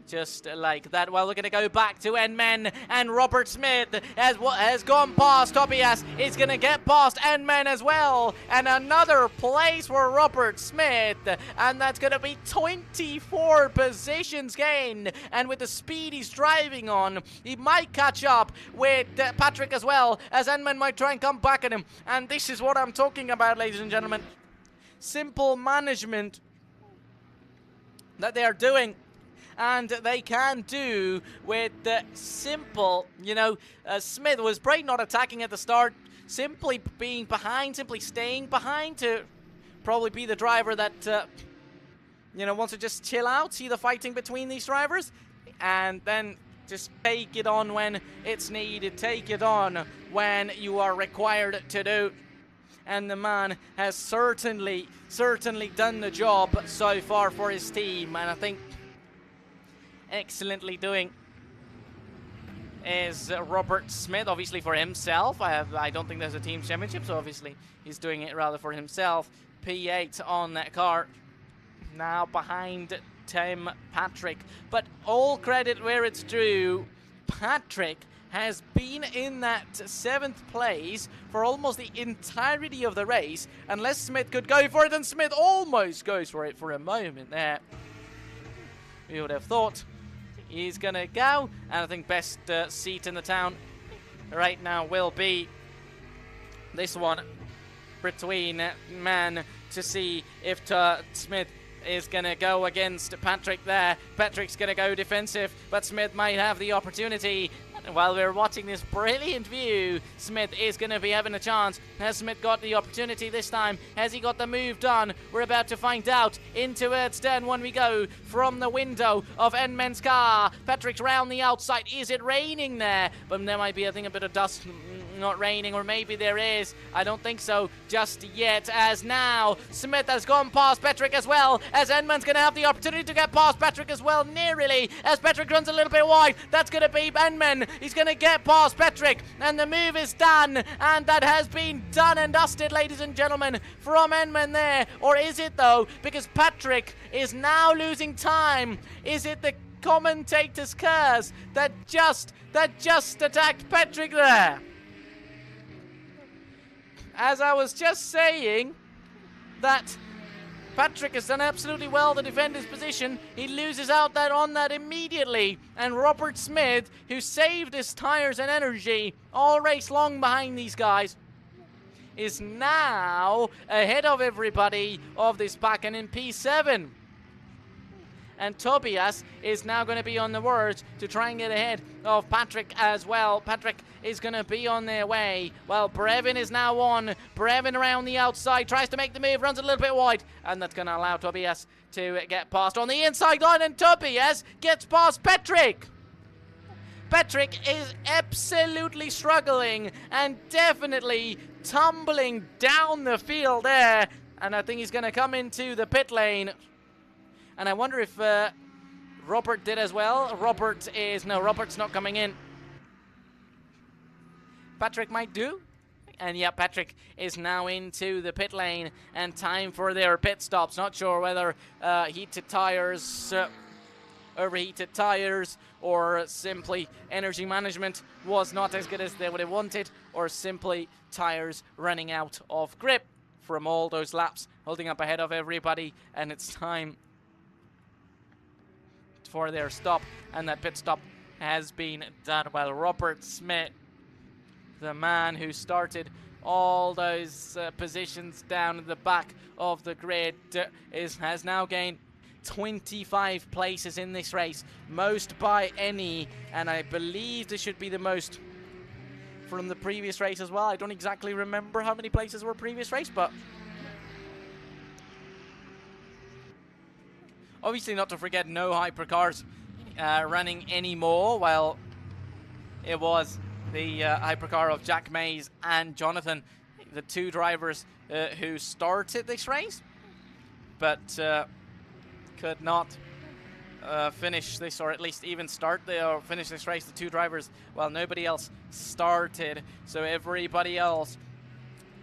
Speaker 1: just like that. Well, we're going to go back to N-Men, and Robert Smith has gone past Tobias. Is going to get past N-Men as well, and another place for Robert Smith, and that's going to be 24 positions gained. And with the speed he's driving on, he might catch up with Patrick as well, as N-Men might try and come back at him. And this is what I'm talking about, ladies and gentlemen. Simple management that they are doing, and they can do with the simple, Smith was great not attacking at the start, simply being behind, simply staying behind to probably be the driver that, wants to just chill out, see the fighting between these drivers, and then just take it on when it's needed, take it on when you are required to do. And the man has certainly done the job so far for his team, and I think excellently doing is Robert Smith, obviously for himself. I don't think there's a team championship, so obviously he's doing it rather for himself. P8 on that car, now behind Tim Patrick. But all credit where it's due, Patrick has been in that 7th place for almost the entirety of the race, unless Smith could go for it, and Smith almost goes for it for a moment there. We would have thought he's gonna go, and I think best seat in the town right now will be this one between man, to see if Smith is gonna go against Patrick there. Patrick's gonna go defensive, but Smith might have the opportunity. While we're watching this brilliant view, Smith is going to be having a chance. Has Smith got the opportunity this time? Has he got the move done? We're about to find out. Into Earth's turn when we go from the window of N-Men's car. Patrick's round the outside. Is it raining there? But there might be, I think, a bit of dust. Not raining, or maybe there is. I don't think so just yet, as now Smith has gone past Patrick as well, as N-Man's going to have the opportunity to get past Patrick as well, nearly, as Patrick runs a little bit wide. That's going to be N-Man. He's going to get past Patrick, and the move is done, and that has been done and dusted, ladies and gentlemen, from N-Man there. Or is it, though? Because Patrick is now losing time. Is it the commentator's curse that just attacked Patrick there? As I was just saying, that Patrick has done absolutely well to defend his position. He loses out on that immediately. And Robert Smith, who saved his tires and energy all race long behind these guys, is now ahead of everybody of this pack and in P7. and Tobias is now going to be on the verge to try and get ahead of Patrick as well. Patrick is going to be on their way. Well, Brevin is now on. Brevin around the outside, tries to make the move, runs a little bit wide, and that's going to allow Tobias to get past on the inside line, and Tobias gets past Patrick. Patrick is absolutely struggling and definitely tumbling down the field there, and I think he's going to come into the pit lane. And I wonder if Robert did as well. Robert's not coming in. Patrick might do. And yeah, Patrick is now into the pit lane, and time for their pit stops. Not sure whether heated tires, overheated tires, or simply energy management was not as good as they would have wanted, or simply tires running out of grip from all those laps, holding up ahead of everybody, and it's time for their stop, and that pit stop has been done. Well, Robert Smith, the man who started all those positions down at the back of the grid, has now gained 25 places in this race, most by any, and I believe this should be the most from the previous race as well. I don't exactly remember how many places were previous race, but obviously not to forget no Hypercars running anymore. Well, it was the Hypercar of Jack Mays and Jonathan, the two drivers who started this race, but could not finish this, or at least even finish this race. The two drivers, well, nobody else started, so everybody else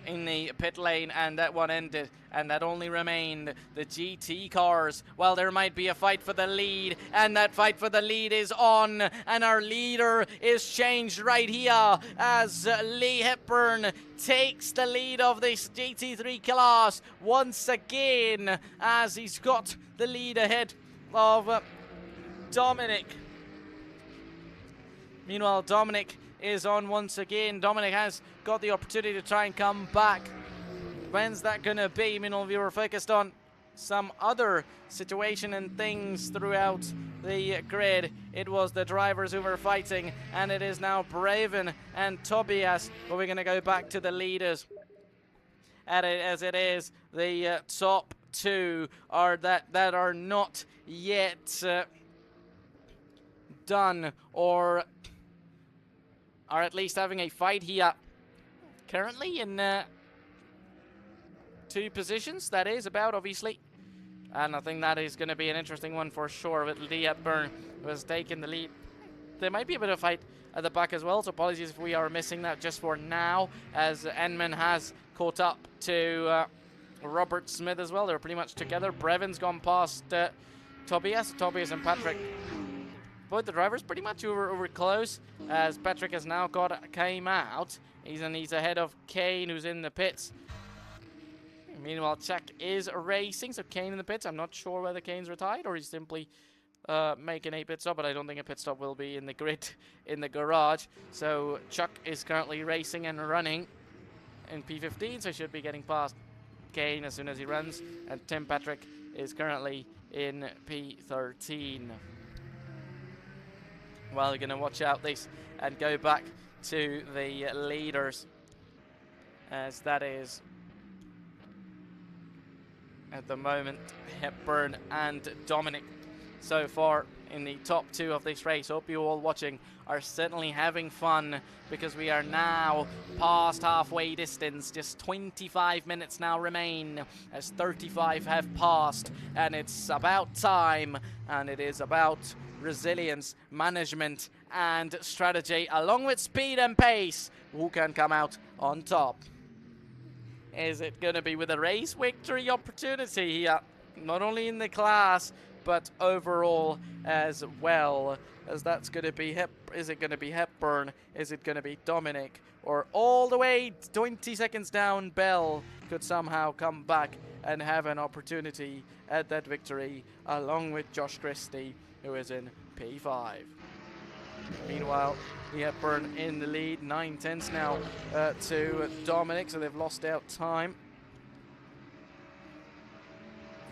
Speaker 1: in the pit lane, and that one ended, and that only remained the GT cars. Well, there might be a fight for the lead, and that fight for the lead is on, and our leader is changed right here as Lee Hepburn takes the lead of this GT3 class once again, as he's got the lead ahead of Dominic. Meanwhile, Dominic is on once again. Dominic has got the opportunity to try and come back. When's that gonna be? Meanwhile, we were focused on some other situation and things throughout the grid. It was the drivers who were fighting, and it is now Braven and Tobias, but we're gonna go back to the leaders. As it is, the top two are that are not yet done, or are at least having a fight here. Currently in two positions, that is about, obviously. And I think that is going to be an interesting one for sure, with Lee Hepburn, who has taken the lead. There might be a bit of fight at the back as well, so apologies if we are missing that just for now, as Enman has caught up to Robert Smith as well. They're pretty much together. Brevin's gone past Tobias and Patrick. Both the drivers pretty much over close, as Patrick has now came out. He's ahead of Kane, who's in the pits. Meanwhile, Chuck is racing, so Kane in the pits. I'm not sure whether Kane's retired or he's simply making a pit stop, but I don't think a pit stop will be in the grid in the garage. So Chuck is currently racing and running in P15, so he should be getting past Kane as soon as he runs. And Tim Patrick is currently in P13. Well, we're going to watch out this and go back to the leaders, as that is at the moment Hepburn and Dominic so far in the top two of this race. Hope you all watching are certainly having fun, because we are now past halfway distance. Just 25 minutes now remain, as 35 have passed, and it's about time, and it is about resilience, management, and strategy, along with speed and pace. Who can come out on top? Is it going to be with a race victory opportunity here, not only in the class, but overall as well? As that's going to be is it going to be Hepburn? Is it going to be Dominic? Or all the way 20 seconds down, Bell could somehow come back and have an opportunity at that victory, along with Josh Christie, who is in P5. Meanwhile, Hepburn in the lead, 9/10 now to Dominic, so they've lost out time.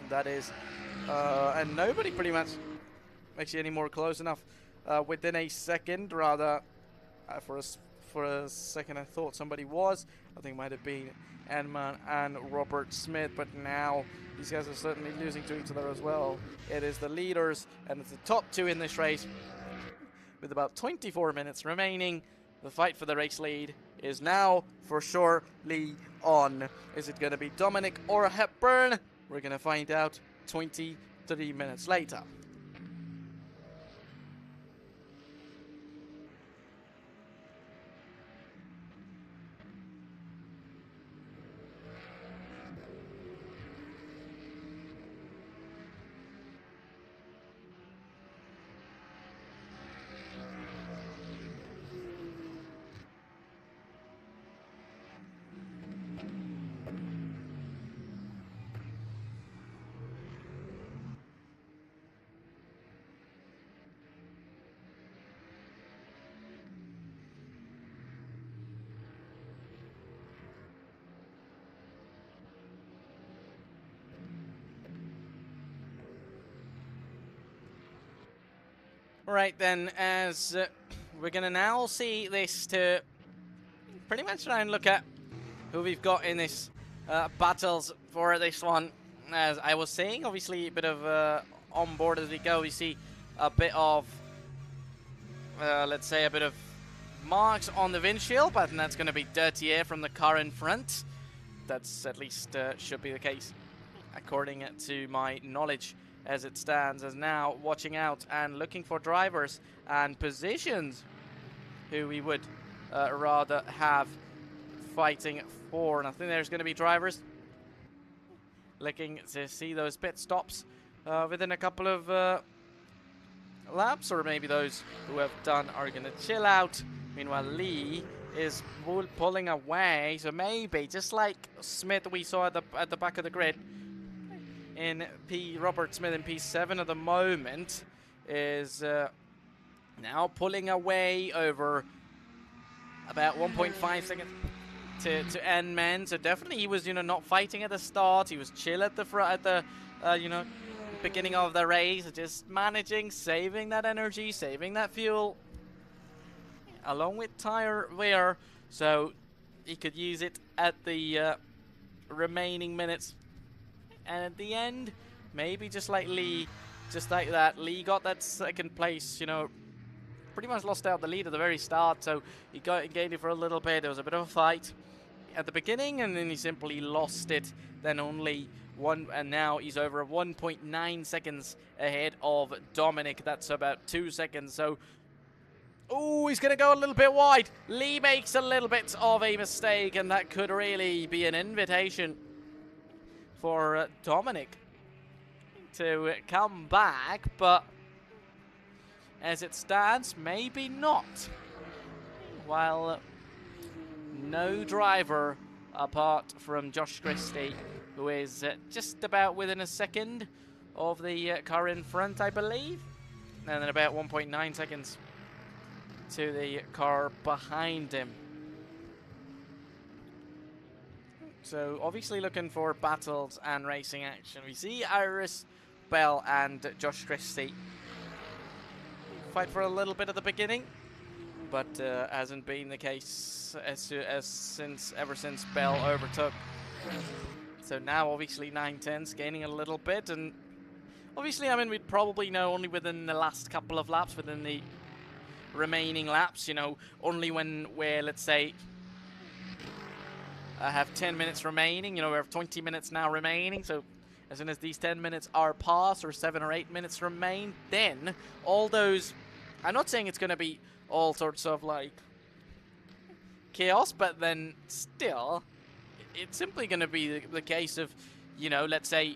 Speaker 1: That is And nobody pretty much actually any more close enough. Within a second, rather, for a second I thought somebody was. I think it might have been Edman and Robert Smith, but now these guys are certainly losing to each other as well. It is the leaders, and it's the top two in this race. With about 24 minutes remaining, the fight for the race lead is now for surely on. Is it going to be Dominic or Hepburn? We're going to find out 23 minutes later. Right then, as we're going to now see this to pretty much try and look at who we've got in this battles for this one. As I was saying, obviously a bit of on board as we go. We see a bit of, let's say, a bit of marks on the windshield, but that's going to be dirty air from the car in front. That's at least should be the case, according to my knowledge. As it stands, as now watching out and looking for drivers and positions who we would rather have fighting for. And I think there's going to be drivers looking to see those pit stops within a couple of laps, or maybe those who have done are going to chill out. Meanwhile, Lee is pulling away, so maybe just like Smith we saw at the back of the grid. In Robert Smith in P7 at the moment is now pulling away over about 1.5 seconds to end men. So definitely he was, not fighting at the start. He was chill at the front, at the, beginning of the race, just managing, saving that energy, saving that fuel, along with tire wear, so he could use it at the remaining minutes. And at the end, maybe just like Lee, just like that, Lee got that second place, pretty much lost out the lead at the very start, so he gained it for a little bit. There was a bit of a fight at the beginning, and then he simply lost it. Then only one, and now he's over 1.9 seconds ahead of Dominic. That's about 2 seconds, so... Oh, he's going to go a little bit wide. Lee makes a little bit of a mistake, and that could really be an invitation for Dominic to come back, but as it stands, maybe not. While no driver apart from Josh Christie, who is just about within a second of the car in front, I believe, and then about 1.9 seconds to the car behind him. So obviously looking for battles and racing action. We see Iris Bell and Josh Christie fight for a little bit at the beginning, but hasn't been the case ever since Bell overtook. So now obviously 9-10's gaining a little bit, and obviously we'd probably know only within the last couple of laps, within the remaining laps, only when we're, let's say, have 10 minutes remaining. We have 20 minutes now remaining, so as soon as these 10 minutes are passed, or 7 or 8 minutes remain, then all those, I'm not saying it's going to be all sorts of like chaos, but then still it's simply going to be the case of, let's say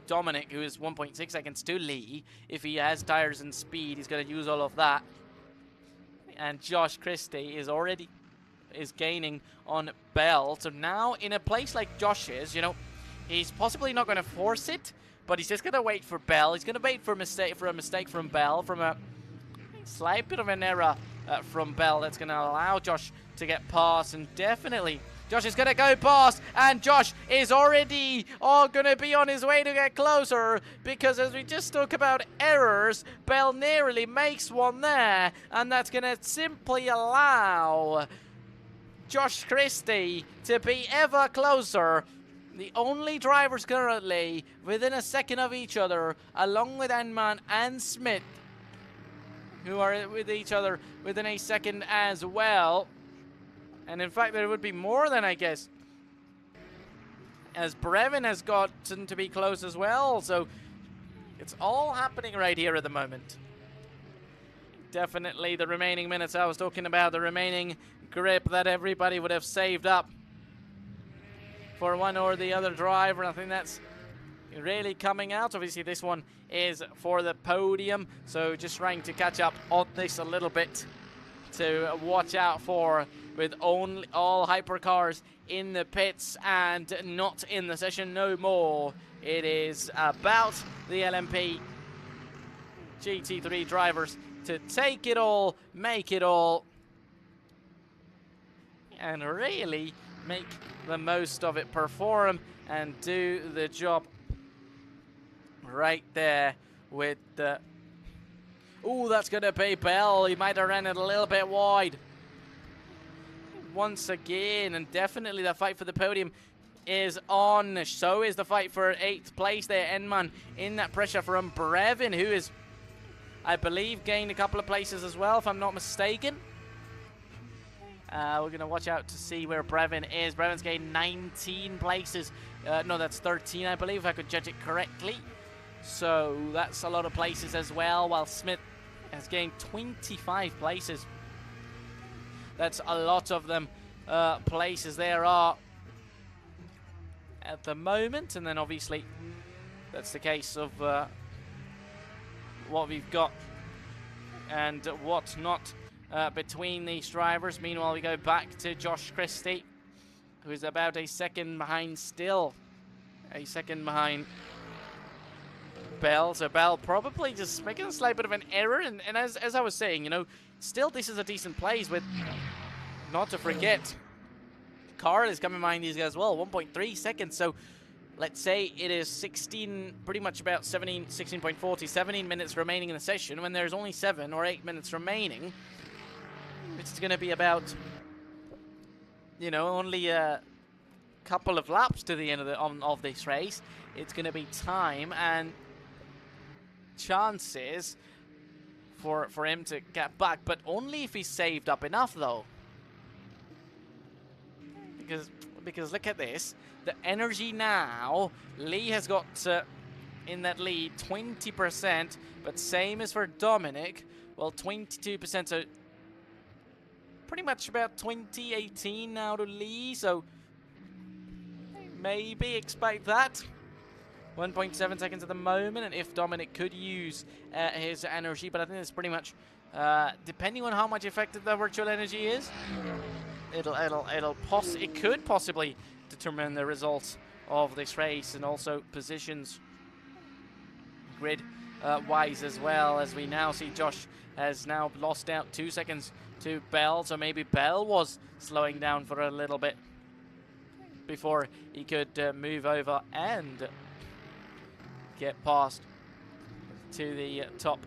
Speaker 1: Dominic, who is 1.6 seconds to Lee, if he has tires and speed, he's going to use all of that, and Josh Christie is gaining on Bell. So now in a place like Josh's, he's possibly not going to force it, but he's just going to wait for Bell. He's going to wait for a mistake from Bell, from a slight bit of an error from Bell that's going to allow Josh to get past, and definitely Josh is going to go past, and Josh is already going to be on his way to get closer, because as we just talk about errors, Bell nearly makes one there, and that's going to simply allow Josh Christie to be ever closer. The only drivers currently within a second of each other, along with Enman and Smith, who are with each other within a second as well. And in fact, there would be more than, I guess, as Brevin has gotten to be close as well. So it's all happening right here at the moment. Definitely the remaining minutes I was talking about, the remaining grip that everybody would have saved up for one or the other driver. I think that's really coming out. Obviously, this one is for the podium, so just trying to catch up on this a little bit to watch out for, with all hypercars in the pits and not in the session no more. It is about the LMP GT3 drivers to take it all, make it all, and really make the most of it, perform and do the job right there with the... Ooh, that's going to be Bell. He might have ran it a little bit wide once again, and definitely the fight for the podium is on. So is the fight for 8th place there. Enman in that pressure from Brevin, who is, I believe, gained a couple of places as well, if I'm not mistaken. We're going to watch out to see where Brevin is. Brevin's gained 19 places. No, that's 13, I believe, if I could judge it correctly. So that's a lot of places as well, while Smith has gained 25 places. That's a lot of them places there are at the moment. And then obviously that's the case of what we've got and what not between these drivers. Meanwhile, we go back to Josh Christie, who's about a second behind still. A second behind Bell. So Bell probably just making a slight bit of an error. And as I was saying, you know, still this is a decent place, with, not to forget, Carl is coming behind these guys as well, 1.3 seconds. So let's say it is 16, pretty much about 16.40, 17 minutes remaining in the session, when there's only 7 or 8 minutes remaining. It's going to be about, you know, only a couple of laps to the end of this race. It's going to be time and chances for him to get back, but only if he's saved up enough, though. Because look at this, the energy now. Lee has got in that lead 20%, but same as for Dominic. Well, 22%, so pretty much about 20-18 now to Lee. So maybe expect that. 1.7 seconds at the moment, and if Dominic could use his energy, but I think it's pretty much depending on how much effective the virtual energy is, it could possibly determine the results of this race, and also positions grid wise as well, as we now see Josh has now lost out 2 seconds to Bell, so maybe Bell was slowing down for a little bit before he could move over and get past to the top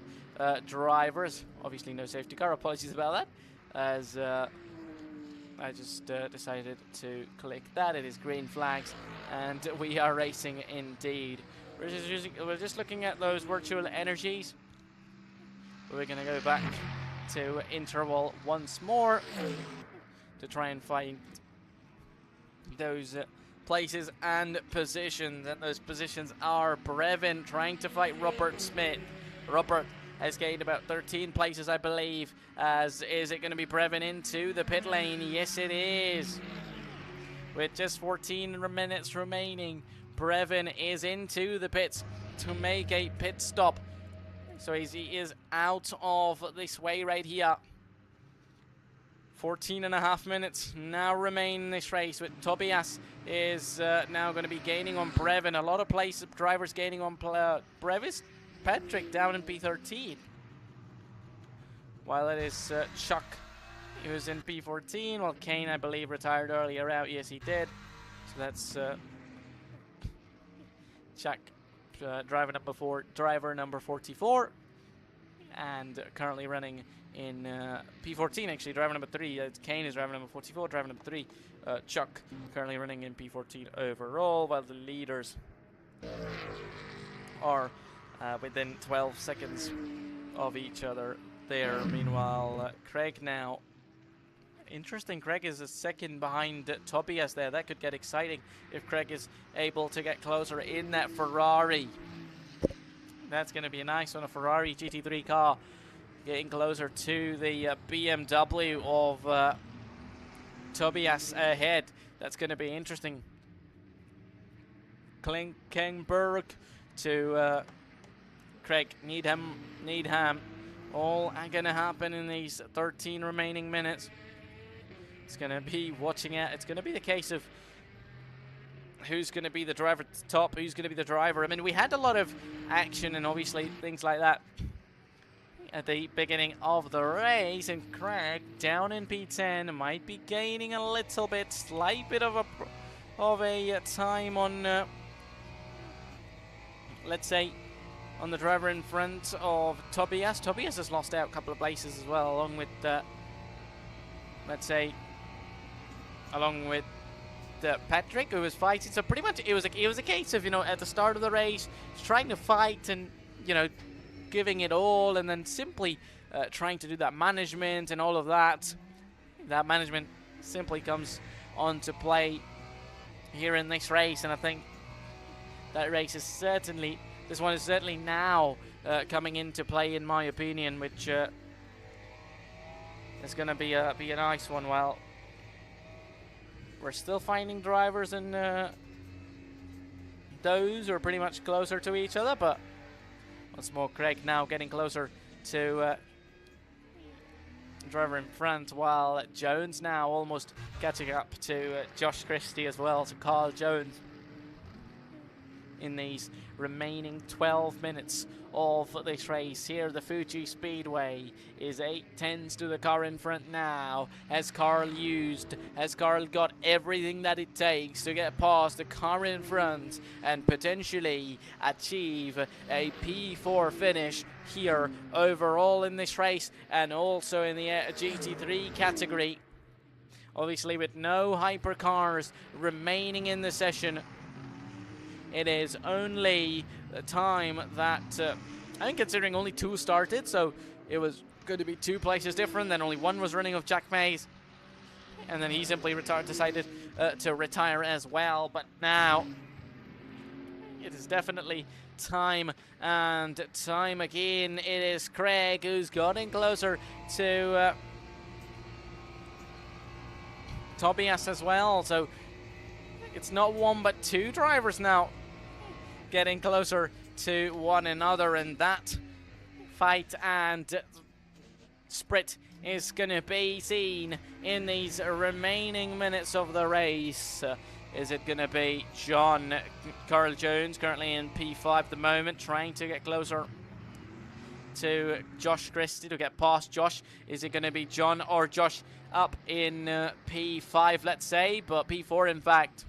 Speaker 1: drivers. Obviously no safety car, apologies about that, as I just decided to click that. It is green flags, and we are racing indeed. We're just looking at those virtual energies. We're going to go back to interval once more to try and find those places and positions, and those positions are Brevin trying to fight Robert Smith. Robert has gained about 13 places, I believe. As is it going to be Brevin into the pit lane? Yes, it is. With just 14 minutes remaining, Brevin is into the pits to make a pit stop. So he is out of this way right here. 14.5 minutes now remain in this race, with Tobias is now going to be gaining on Brevin. A lot of drivers gaining on Brevis. Patrick down in P13. While it is Chuck who's in P14. Well, Kane, I believe, retired earlier out. Yes, he did. So that's Jack, driver number 44, and currently running in P14. Actually, driver number 3. Kane is driver number 44. Driver number 3, Chuck, currently running in P14 overall, while the leaders are within 12 seconds of each other there. Meanwhile, Craig now. Interesting, Craig is a second behind Tobias there. That could get exciting if Craig is able to get closer in that Ferrari. That's going to be a nice one, a Ferrari GT3 car getting closer to the BMW of Tobias ahead. That's going to be interesting. Klinkenberg to Craig Needham. All going to happen in these 13 remaining minutes. It's going to be watching out. It's going to be the case of who's going to be the driver at the top, who's going to be the driver. I mean, we had a lot of action and obviously things like that at the beginning of the race, and Craig down in P10 might be gaining a little bit, slight bit of a time on, let's say, on the driver in front of Tobias. Tobias has lost out a couple of places as well, along with, let's say, along with Patrick, who was fighting. So pretty much it was a case of, you know, at the start of the race, trying to fight and, you know, giving it all, and then simply trying to do that management and all of that. That management simply comes onto play here in this race, and I think that race is certainly, this one is certainly now coming into play, in my opinion, which is going to be a nice one. Well, we're still finding drivers in those who are pretty much closer to each other, but once more, Craig now getting closer to driver in front, while Jones now almost catching up to Josh Christie as well. So Carl Jones in these remaining 12 minutes of this race here. The Fuji Speedway is 8/10s to the car in front now. Has Carl got everything that it takes to get past the car in front and potentially achieve a P4 finish here overall in this race, and also in the GT3 category. Obviously, with no hypercars remaining in the session, it is only the time that, I think, considering only 2 started, so it was going to be 2 places different, then only 1 was running of Jack Mays, and then he simply decided to retire as well. But now it is definitely time and time again. It is Craig who's gotten closer to Tobias as well, so it's not 1 but 2 drivers now getting closer to one another, and that fight and sprint is going to be seen in these remaining minutes of the race. Is it going to be Carl Jones, currently in P5 at the moment, trying to get closer to Josh Christie to get past Josh? Is it going to be John or Josh up in P5, let's say, but P4 in fact.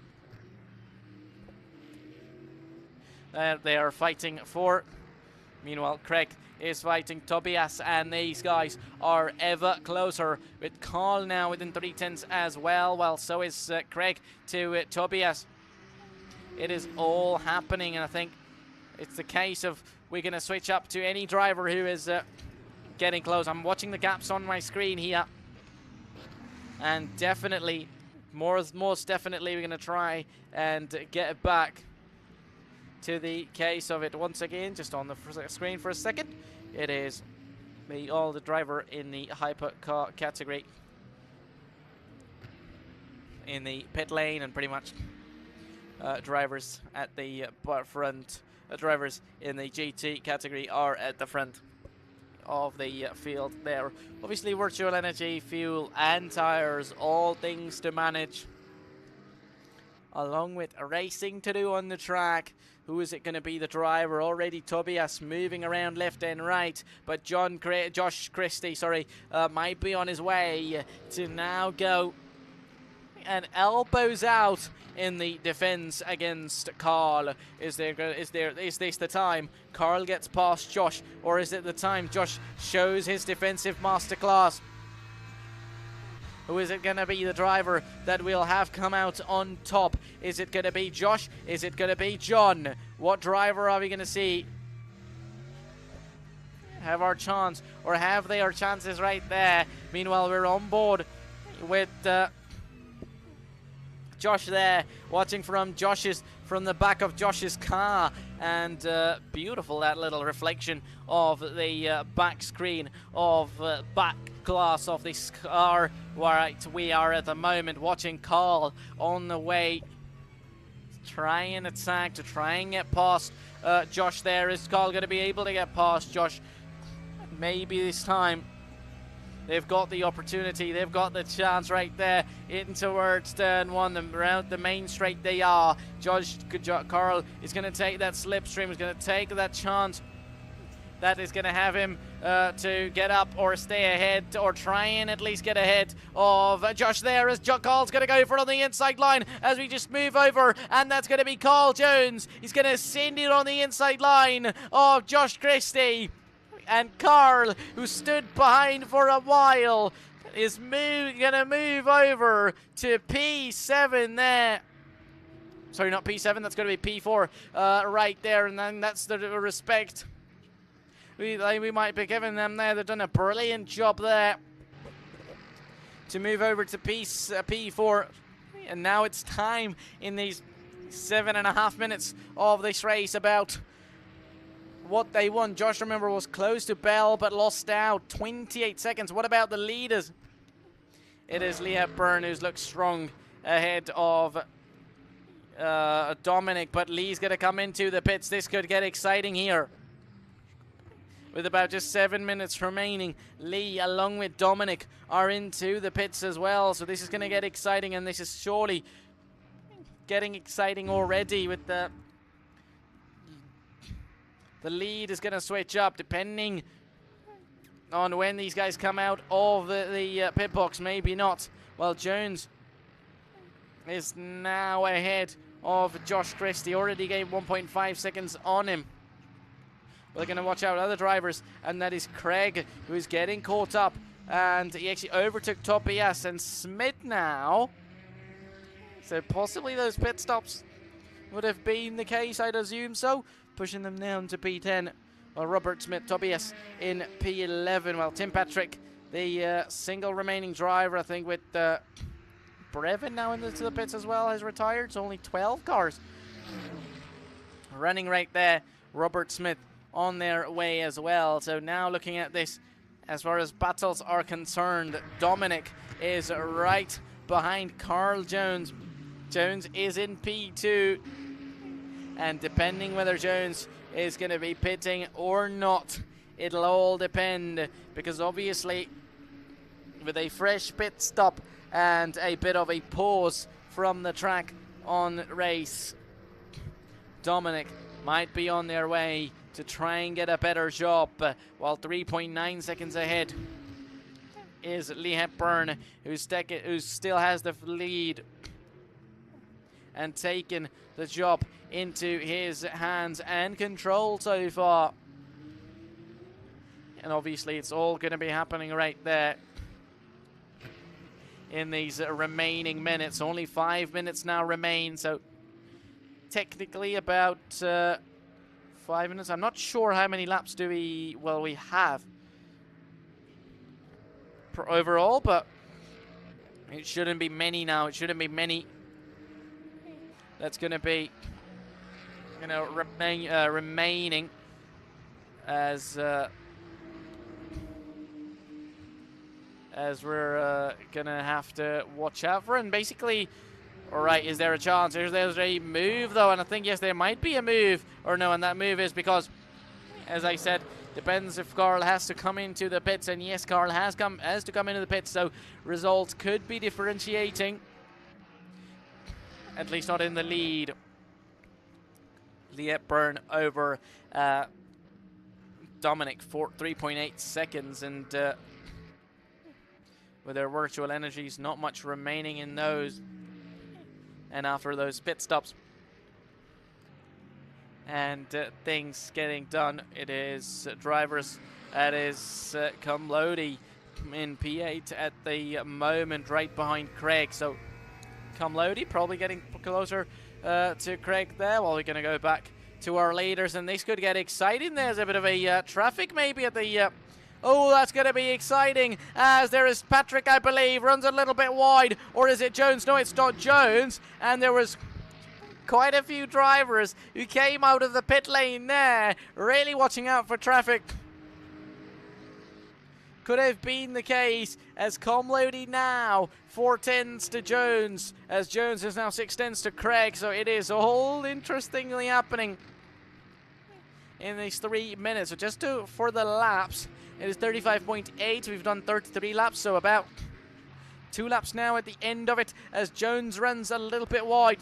Speaker 1: They are fighting for. Meanwhile, Craig is fighting Tobias, and these guys are ever closer, with Carl now within 3/10s as well. Well, so is Craig to Tobias. It is all happening, and I think it's the case of we're going to switch up to any driver who is getting close. I'm watching the gaps on my screen here, and definitely, most definitely, we're going to try and get it back to the case of it once again, just on the screen for a second. It is the driver in the Hypercar category in the pit lane, and pretty much drivers at the front. Drivers in the GT category are at the front of the field there. Obviously, virtual energy, fuel and tires, all things to manage along with racing to do on the track. Who is it going to be? The driver already. Tobias moving around left and right, but Josh Christie, might be on his way to now go and elbows out in the defense against Carl. Is this the time Carl gets past Josh, or is it the time Josh shows his defensive masterclass? Who is it going to be, the driver that we'll have come out on top? Is it going to be Josh? Is it going to be John? What driver are we going to see have our chance, or have they our chances right there? Meanwhile, we're on board with Josh there, watching from the back of Josh's car, and beautiful, that little reflection of the back screen of back glass of this car. Right, we are at the moment watching Carl on the way, try and attack to try and get past Josh there. Is Carl going to be able to get past Josh? Maybe this time. They've got the opportunity, they've got the chance right there in towards turn one, around the main straight they are. Carl is going to take that slipstream, is going to take that chance. That is going to have him to get up or stay ahead, or try and at least get ahead of Josh there, as Carl's going to go for it on the inside line as we just move over, and that's going to be Carl Jones. He's going to send it on the inside line of Josh Christie. And Carl, who stood behind for a while, is going to move over to P7 there. Sorry, not P7, that's going to be P4 right there, and then that's the respect we might be giving them there. They've done a brilliant job there to move over to P4, and now it's time in these 7.5 minutes of this race about what they won. Josh, remember, was close to Bell but lost out 28 seconds. What about the leaders? It is Lee Hepburn who's looked strong ahead of Dominic, but Lee's going to come into the pits. This could get exciting here. With about just 7 minutes remaining, Lee along with Dominic are into the pits as well. So this is going to get exciting, and this is surely getting exciting already with the lead is going to switch up depending on when these guys come out of the pit box. Maybe not. Well, Jones is now ahead of Josh Christie. Already gained 1.5 seconds on him. We're going to watch out other drivers, and that is Craig, who's getting caught up. And he actually overtook Tobias and Smith now. So possibly those pit stops would have been the case, I'd assume so. Pushing them down to P10. Well, Robert Smith, Tobias in P11. Well, Tim Patrick, the single remaining driver, I think, with Brevin now into the pits as well, has retired. So only 12 cars running right there. Robert Smith on their way as well. So now looking at this, as far as battles are concerned, Dominic is right behind Carl Jones. Jones is in P2. And depending whether Jones is going to be pitting or not, it'll all depend, because obviously with a fresh pit stop and a bit of a pause from the track on race, Dominic might be on their way to try and get a better job, while 3.9 seconds ahead is Lee Hepburn, who still has the lead and taken the job into his hands and control so far. And obviously it's all going to be happening right there in these remaining minutes. Only 5 minutes now remain, so technically about 5 minutes. I'm not sure how many laps we have overall, but it shouldn't be many now. It shouldn't be many. That's going to be, remaining as we're going to have to watch out for. And basically, all right, is there a chance? There's a move, though, and I think, yes, there might be a move. Or no, and that move is because, as I said, depends if Carl has to come into the pits. And yes, Carl has to come into the pits, so results could be differentiating. at least not in the lead. Liepburn over Dominic for 3.8 seconds, and with their virtual energies, not much remaining in those. And after those pit stops and things getting done, it is drivers. That is Cumlody in P8 at the moment, right behind Craig. So Cumlody probably getting closer to Craig there. Well, we're going to go back to our leaders, and this could get exciting. There's a bit of a traffic maybe at the... oh, that's going to be exciting, as there is Patrick, I believe, runs a little bit wide. Or is it Jones? No, it's not Jones. And there was quite a few drivers who came out of the pit lane there, really watching out for traffic. Could have been the case, as Comlody now 4/10s to Jones, as Jones is now 6/10s to Craig. So it is all interestingly happening in these 3 minutes. So just for the laps, it is 35.8. We've done 33 laps, so about 2 laps now at the end of it, as Jones runs a little bit wide.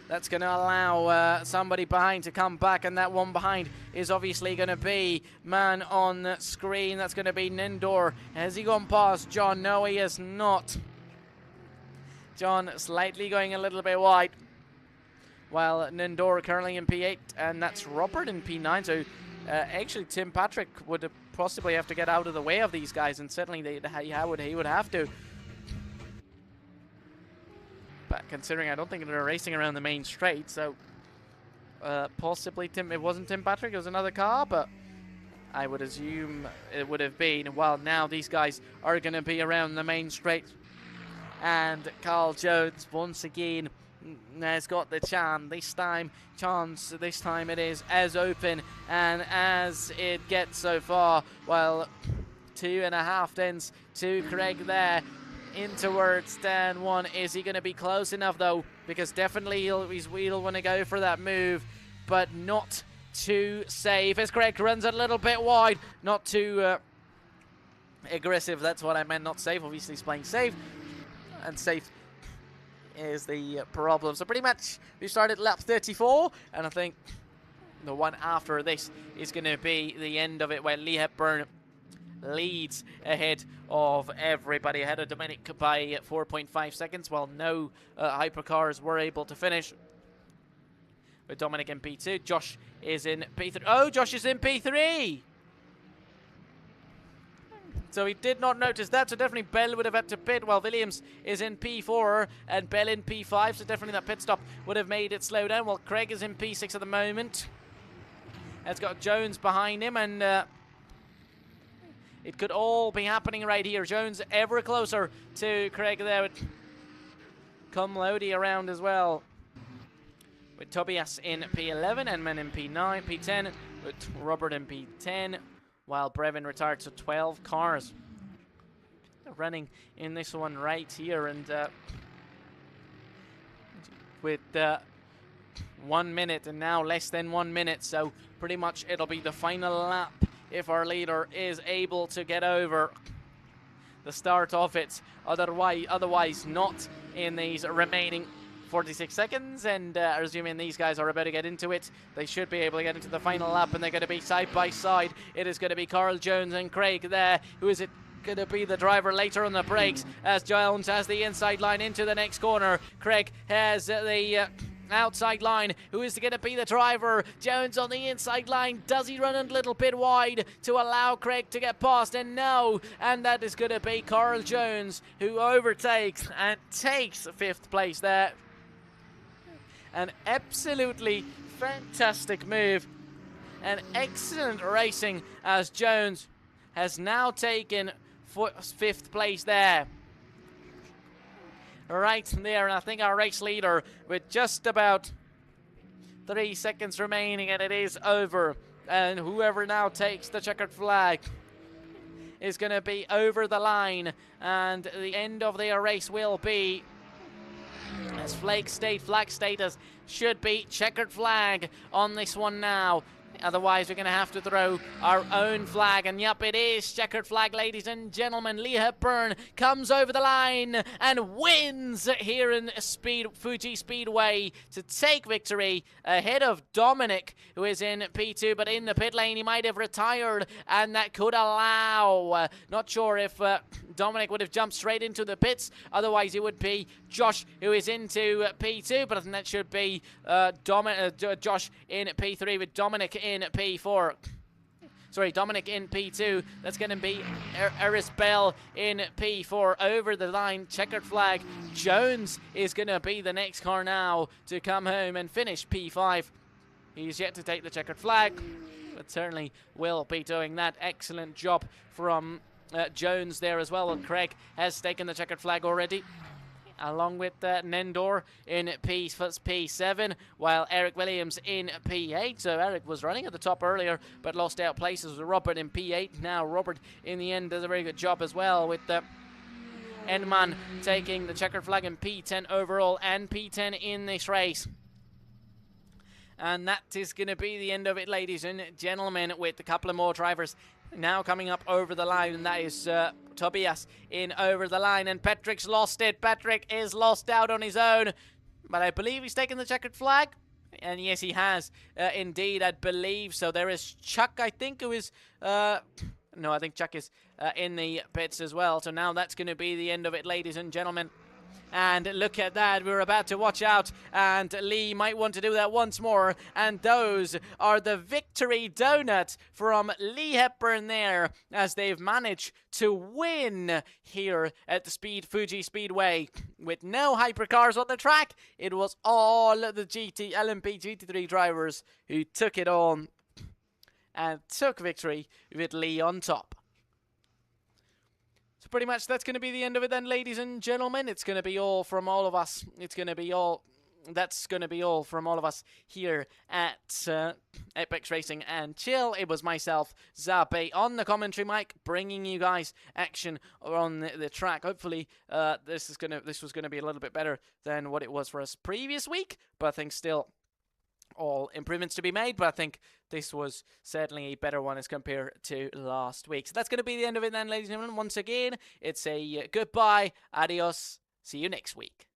Speaker 1: That's going to allow somebody behind to come back, and that one behind is obviously going to be man on the screen. That's going to be Nindor. Has he gone past John? No, he has not. John slightly going a little bit wide, while Nindor currently in P8, and that's Robert in P9. So actually Tim Patrick would possibly have to get out of the way of these guys, and certainly he would have to. But considering I don't think they're racing around the main straight, so possibly it wasn't Tim Patrick, it was another car, but I would assume it would have been. Well, now these guys are going to be around the main straight, and Carl Jones once again has got the chance. This time it is as open and as it gets so far. Well, 2.5 tenths to Craig there in towards turn 1. Is he going to be close enough though? Because definitely he'll want to go for that move, but not too safe, as Craig runs a little bit wide. Not too aggressive, that's what I meant, not safe. Obviously he's playing safe, and safe is the problem. So pretty much we started lap 34, and I think the one after this is going to be the end of it, where Lee Hepburn leads ahead of everybody, ahead of Dominic by 4.5 seconds, while no Hypercars were able to finish. With Dominic in P2, Josh is in P3. Oh, Josh is in P3! So he did not notice that, so definitely Bell would have had to pit, while Williams is in P4 and Bell in P5, so definitely that pit stop would have made it slow down. While Craig is in P6 at the moment. It's got Jones behind him, and it could all be happening right here. Jones ever closer to Craig there, with Cumlody around as well. With Tobias in P11, Edmund in P9, P10, with Robert in P10, while Brevin retired to 12 cars. Running in this one right here, and with 1 minute, and now less than 1 minute, so pretty much it'll be the final lap if our leader is able to get over the start of it. Otherwise not in these remaining 46 seconds, and assuming these guys are about to get into it, they should be able to get into the final lap, and they're going to be side by side. It is going to be Carl Jones and Craig there. Who is it going to be the driver later on the brakes, as Jones has the inside line into the next corner. Craig has the outside line. Who is going to be the driver? Jones on the inside line. Does he run a little bit wide to allow Craig to get past? And no, and that is going to be Carl Jones who overtakes and takes 5th place there. An absolutely fantastic move and excellent racing, as Jones has now taken 5th place there. Right there, and I think our race leader, with just about 3 seconds remaining, and it is over. And whoever now takes the checkered flag is going to be over the line, and the end of their race will be, as flag status should be checkered flag on this one now. Otherwise, we're going to have to throw our own flag. And yep, it is checkered flag, ladies and gentlemen. Lee Hepburn comes over the line and wins here in Fuji Speedway to take victory ahead of Dominic, who is in P2. But in the pit lane, he might have retired, and that could allow. Not sure if Dominic would have jumped straight into the pits. Otherwise, it would be Josh, who is into P2. But I think that should be Josh in P3 with Dominic in P4. Sorry, Dominic in P2. That's going to be Eris Bell in P4. Over the line, checkered flag. Jones is going to be the next car now to come home and finish P5. He's yet to take the checkered flag, but certainly will be doing that. Excellent job from Jones there as well. And Craig has taken the checkered flag already, along with Nendor in P7, while Eric Williams in P8. So Eric was running at the top earlier, but lost out places with Robert in P8. Now Robert, in the end, does a very good job as well, with Enman taking the checkered flag in P10 overall and P10 in this race. And that is going to be the end of it, ladies and gentlemen, with a couple of more drivers now coming up over the line, and that is Tobias in over the line, and Patrick's lost it. Patrick is lost out on his own, but I believe he's taken the checkered flag, and yes, he has indeed, I believe so. There is Chuck, I think, who is no, I think Chuck is in the pits as well. So now that's going to be the end of it, ladies and gentlemen. And look at that, we're about to watch out, and Lee might want to do that once more. And those are the victory donut from Lee Hepburn there, as they've managed to win here at the Fuji Speedway. With no hypercars on the track, it was all the LMP GT3 drivers who took it on and took victory with Lee on top. So pretty much that's going to be the end of it then, ladies and gentlemen. It's going to be all from all of us. That's going to be all from all of us here at Apex Racing and Chill. It was myself, Zabi, on the commentary mic, bringing you guys action on the track. Hopefully, this was going to be a little bit better than what it was for us previous week, but I think still all improvements to be made, but I think this was certainly a better one as compared to last week. So that's going to be the end of it then, ladies and gentlemen. Once again, it's a goodbye, adios, see you next week.